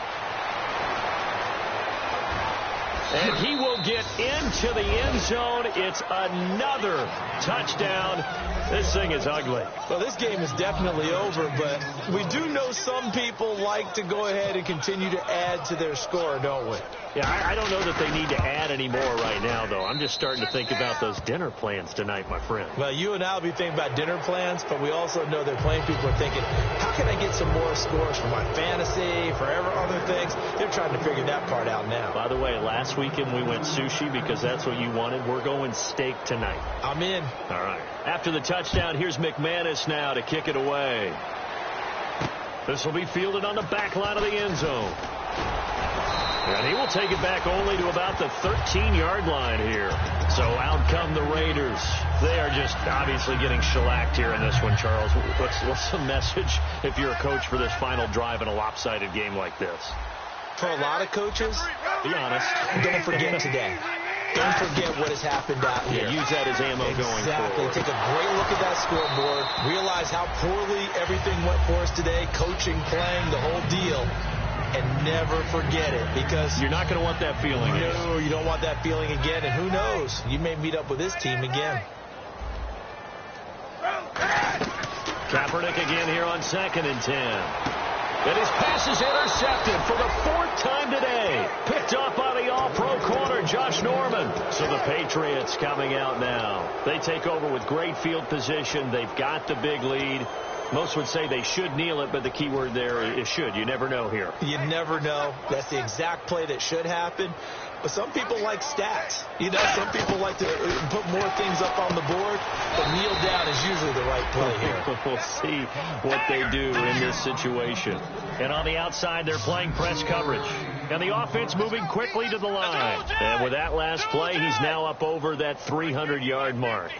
And he will get into the end zone. It's another touchdown. This thing is ugly. Well, this game is definitely over, but we do know some people like to go ahead and continue to add to their score, don't we? Yeah, I don't know that they need to add any more right now, though. I'm just starting to think about those dinner plans tonight, my friend. Well, you and I will be thinking about dinner plans, but we also know their playing people are thinking, how can I get some more scores for my fantasy, for other things? They're trying to figure that part out now. By the way, last weekend we went sushi because that's what you wanted. We're going steak tonight. I'm in. All right. After the touchdown, here's McManus now to kick it away. This will be fielded on the back line of the end zone. And he will take it back only to about the 13-yard line here. So out come the Raiders. They are just obviously getting shellacked here in this one, Charles. What's the message if you're a coach for this final drive in a lopsided game like this? For a lot of coaches, be honest, don't forget today. Don't forget what has happened out here. Yeah, use that as ammo going forward. Take a great look at that scoreboard. Realize how poorly everything went for us today. Coaching, playing, the whole deal. And never forget it, because you're not going to want that feeling. No, you don't want that feeling again. And who knows? You may meet up with this team again. Kaepernick again here on 2nd and 10. And his pass is intercepted for the 4th time today. Picked off by the all-pro corner, Josh Norman. So the Patriots coming out now. They take over with great field position. They've got the big lead. Most would say they should kneel it, but the key word there is should. You never know here. You never know. That's the exact play that should happen. But some people like stats. You know, some people like to put more things up on the board, but kneel down is usually the right play here. We'll see what they do in this situation. And on the outside, they're playing press coverage. And the offense moving quickly to the line. And with that last play, he's now up over that 300-yard mark.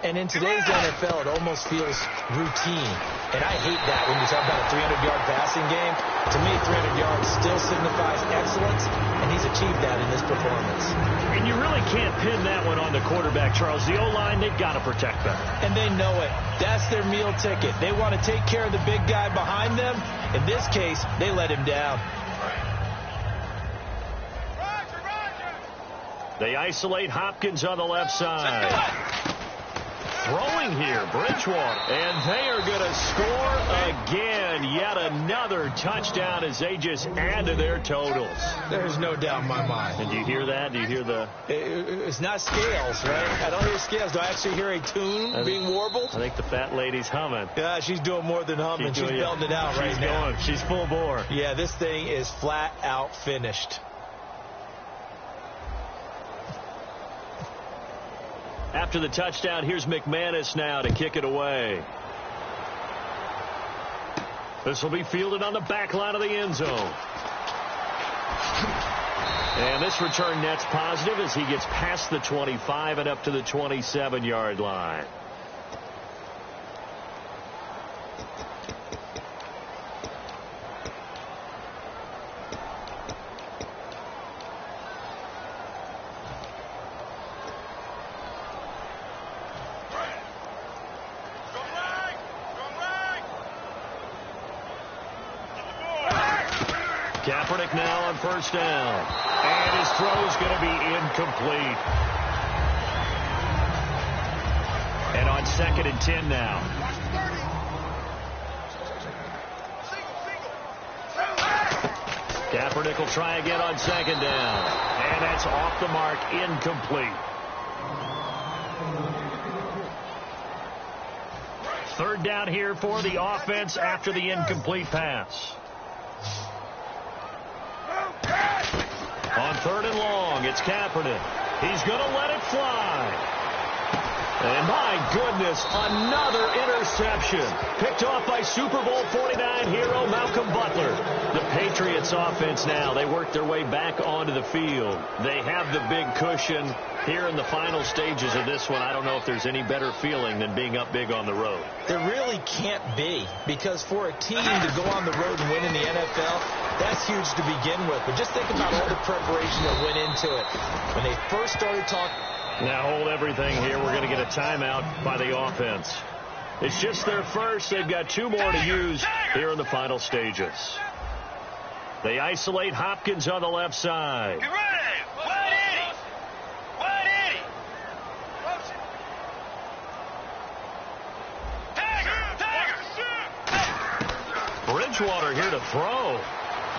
And in today's NFL, it almost feels routine. And I hate that when you talk about a 300-yard passing game. To me, 300 yards still signifies excellence, and he's achieved that in this performance. And you really can't pin that one on the quarterback, Charles. The O-line, they've got to protect that. And they know it. That's their meal ticket. They want to take care of the big guy behind them. In this case, they let him down. They isolate Hopkins on the left side. Throwing here, Bridgewater. And they are going to score again. Yet another touchdown as they just add to their totals. There's no doubt in my mind. And do you hear that? Do you hear the... It's not scales, right? I don't hear scales. Do I actually hear a tune being warbled? I think the fat lady's humming. Yeah, she's doing more than humming. She's belting it out right now. She's full bore. Yeah, this thing is flat out finished. After the touchdown, here's McManus now to kick it away. This will be fielded on the back line of the end zone. And this return net's positive as he gets past the 25 and up to the 27-yard line. Kaepernick now on first down. And his throw is going to be incomplete. And on 2nd and 10 now. Kaepernick will try again on 2nd down. And that's off the mark, incomplete. 3rd down here for the offense after the incomplete pass. On 3rd and long, it's Kaepernick. He's going to let it fly. And my goodness, another interception. Picked off by Super Bowl 49 hero Malcolm Butler. The Patriots offense now, they work their way back onto the field. They have the big cushion here in the final stages of this one. I don't know if there's any better feeling than being up big on the road. There really can't be, because for a team to go on the road and win in the NFL, that's huge to begin with. But just think about all the preparation that went into it. When they first started talking. Now hold everything here. We're going to get a timeout by the offense. It's just their first. They've got 2 more to use here in the final stages. They isolate Hopkins on the left side. Get ready! Wide 80! Bridgewater here to throw.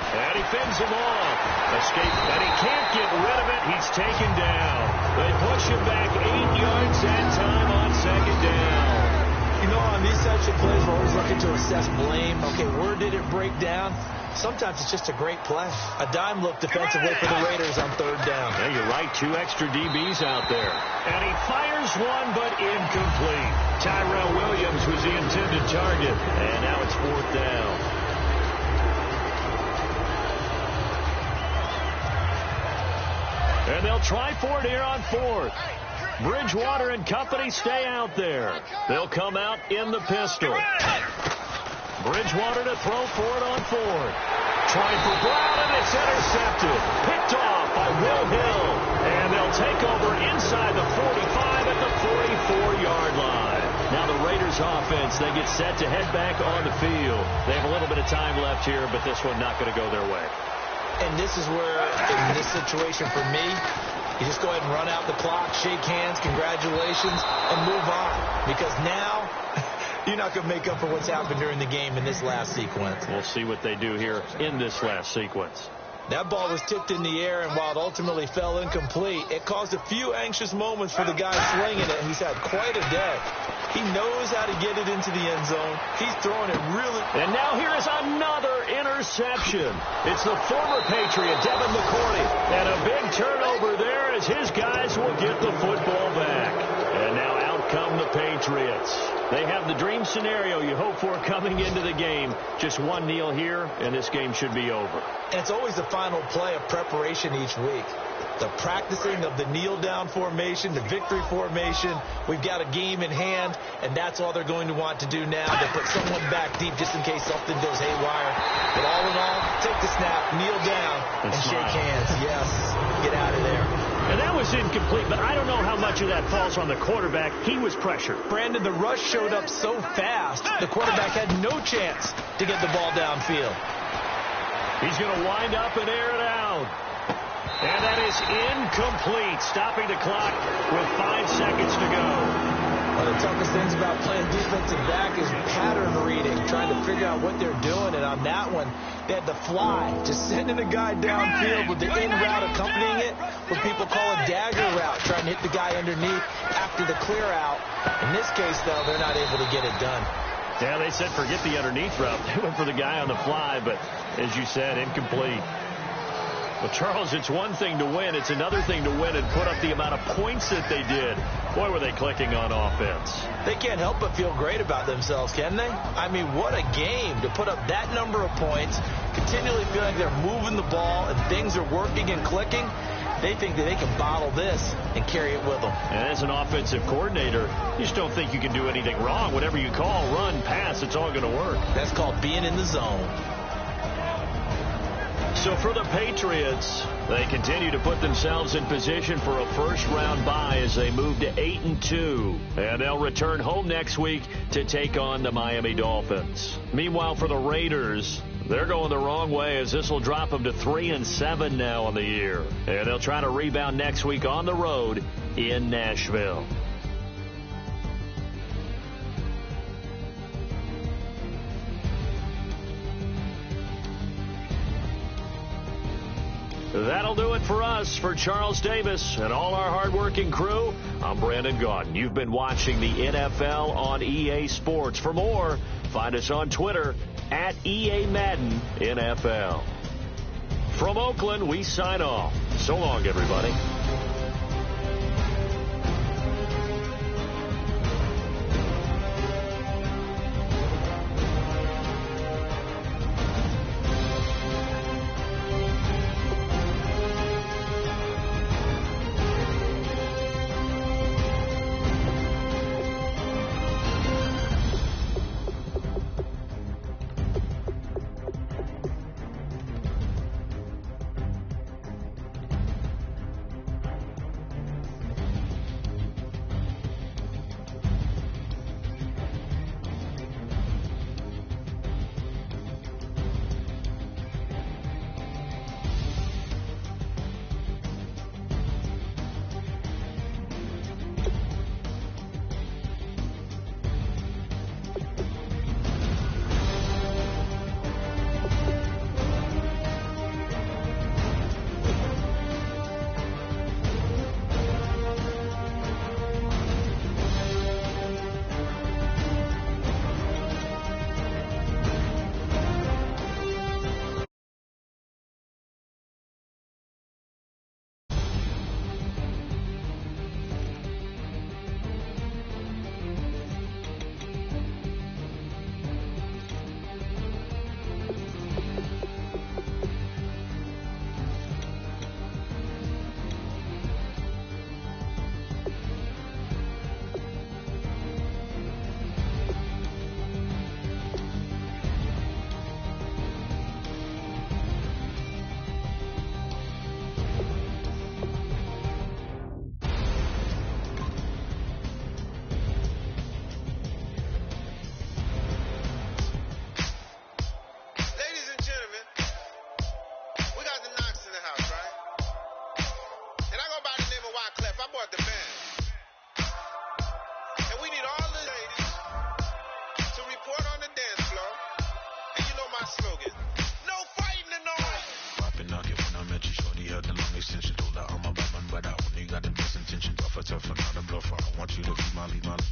And he fends him off. Escape, and he can't get rid of it. He's taken down. They push him back 8 yards that time on 2nd down. You know, on these types of plays, we're always looking to assess blame. Okay, where did it break down? Sometimes it's just a great play. A dime look defensively for the Raiders on 3rd down. Yeah, you're right. 2 extra DBs out there. And he fires one, but incomplete. Tyrell Williams was the intended target. And now it's 4th down. And they'll try for it here on 4th. Bridgewater and company stay out there. They'll come out in the pistol. Bridgewater to throw for it on 4th. Trying for Brown, and it's intercepted. Picked off by Will Hill. And they'll take over inside the 45 at the 44-yard line. Now the Raiders offense, they get set to head back on the field. They have a little bit of time left here, but this one not going to go their way. And this is where, in this situation for me, you just go ahead and run out the clock, shake hands, congratulations, and move on. Because now, you're not going to make up for what's happened during the game in this last sequence. We'll see what they do here in this last sequence. That ball was tipped in the air, and while it ultimately fell incomplete, it caused a few anxious moments for the guy slinging it, and he's had quite a day. He knows how to get it into the end zone. He's throwing it really. And now here is another interception. It's the former Patriot, Devin McCourty. And a big turnover there as his guys will get the football back. And now out come the Patriots. They have the dream scenario you hope for coming into the game. Just one kneel here, and this game should be over. And it's always the final play of preparation each week. The practicing of the kneel-down formation, the victory formation. We've got a game in hand, and that's all they're going to want to do now. They put someone back deep just in case something goes haywire. But all in all, take the snap, kneel down, and shake hands. Yes, get out of there. And that was incomplete, but I don't know how much of that falls on the quarterback. He was pressured. Brandon, the rush showed up so fast, the quarterback had no chance to get the ball downfield. He's going to wind up and air it out. And that is incomplete, stopping the clock with 5 seconds to go. One of the toughest things about playing defensive back is pattern reading, trying to figure out what they're doing. And on that one, they had the fly, just sending a guy downfield with the in route accompanying it, what people call a dagger route, trying to hit the guy underneath after the clear out. In this case, though, they're not able to get it done. Yeah, they said forget the underneath route. They went for the guy on the fly, but as you said, incomplete. Well, Charles, it's one thing to win. It's another thing to win and put up the amount of points that they did. Boy, were they clicking on offense. They can't help but feel great about themselves, can they? I mean, what a game to put up that number of points, continually feel like they're moving the ball and things are working and clicking. They think that they can bottle this and carry it with them. And as an offensive coordinator, you just don't think you can do anything wrong. Whatever you call, run, pass, it's all going to work. That's called being in the zone. So for the Patriots, they continue to put themselves in position for a first-round bye as they move to 8-2. And they'll return home next week to take on the Miami Dolphins. Meanwhile, for the Raiders, they're going the wrong way as this will drop them to 3-7 now on the year. And they'll try to rebound next week on the road in Nashville. That'll do it for us. For Charles Davis and all our hardworking crew, I'm Brandon Gaudin. You've been watching the NFL on EA Sports. For more, find us on Twitter at EA Madden NFL. From Oakland, we sign off. So long, everybody.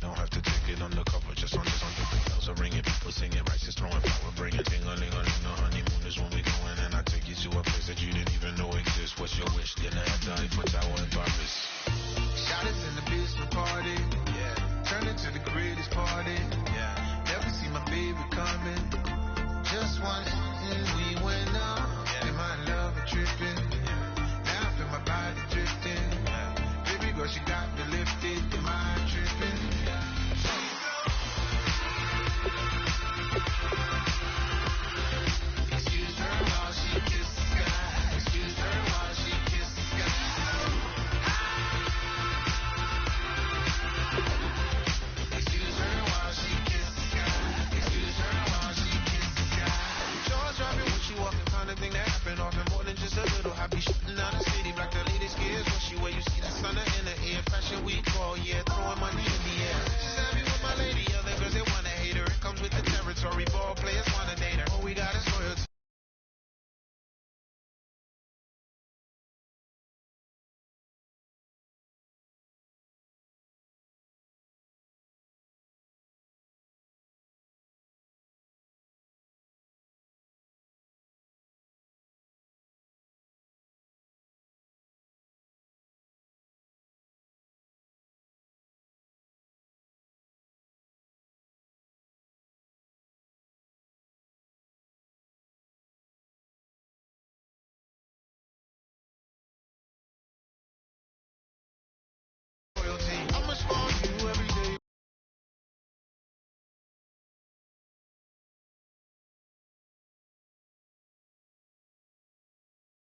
Don't have to take it undercover, just on the bells are ringing, people singing, rice is throwing flower, bringing ting-a-ling-a-ling, the honeymoon is when we going, and I take you to a place that you didn't even know exists. What's your wish? Dinner at the Eiffel Tower in Paris. Shot us in the basement party, yeah. Turn it to the greatest party. Yeah. Never see my baby coming. Just one and we went up. Yeah. And my love a tripping. Yeah. Now I feel my body drifting. Yeah. Baby girl, she got me lifted. Am I tripping? Yeah. Excuse her while she kisses the sky. Excuse her while she kisses the sky. Excuse her while she kisses the sky. Excuse her while she kisses the sky. Jaws dropping when she walking, kind of thing that happen often. More than just a little happy shooting down the city. Black the lady scares when she wear. You see the sun in the air. Fashion week all year, throwing money in the air. She said me with my lady, other girls they wanna hate her. It comes with the territory. Ball players wanna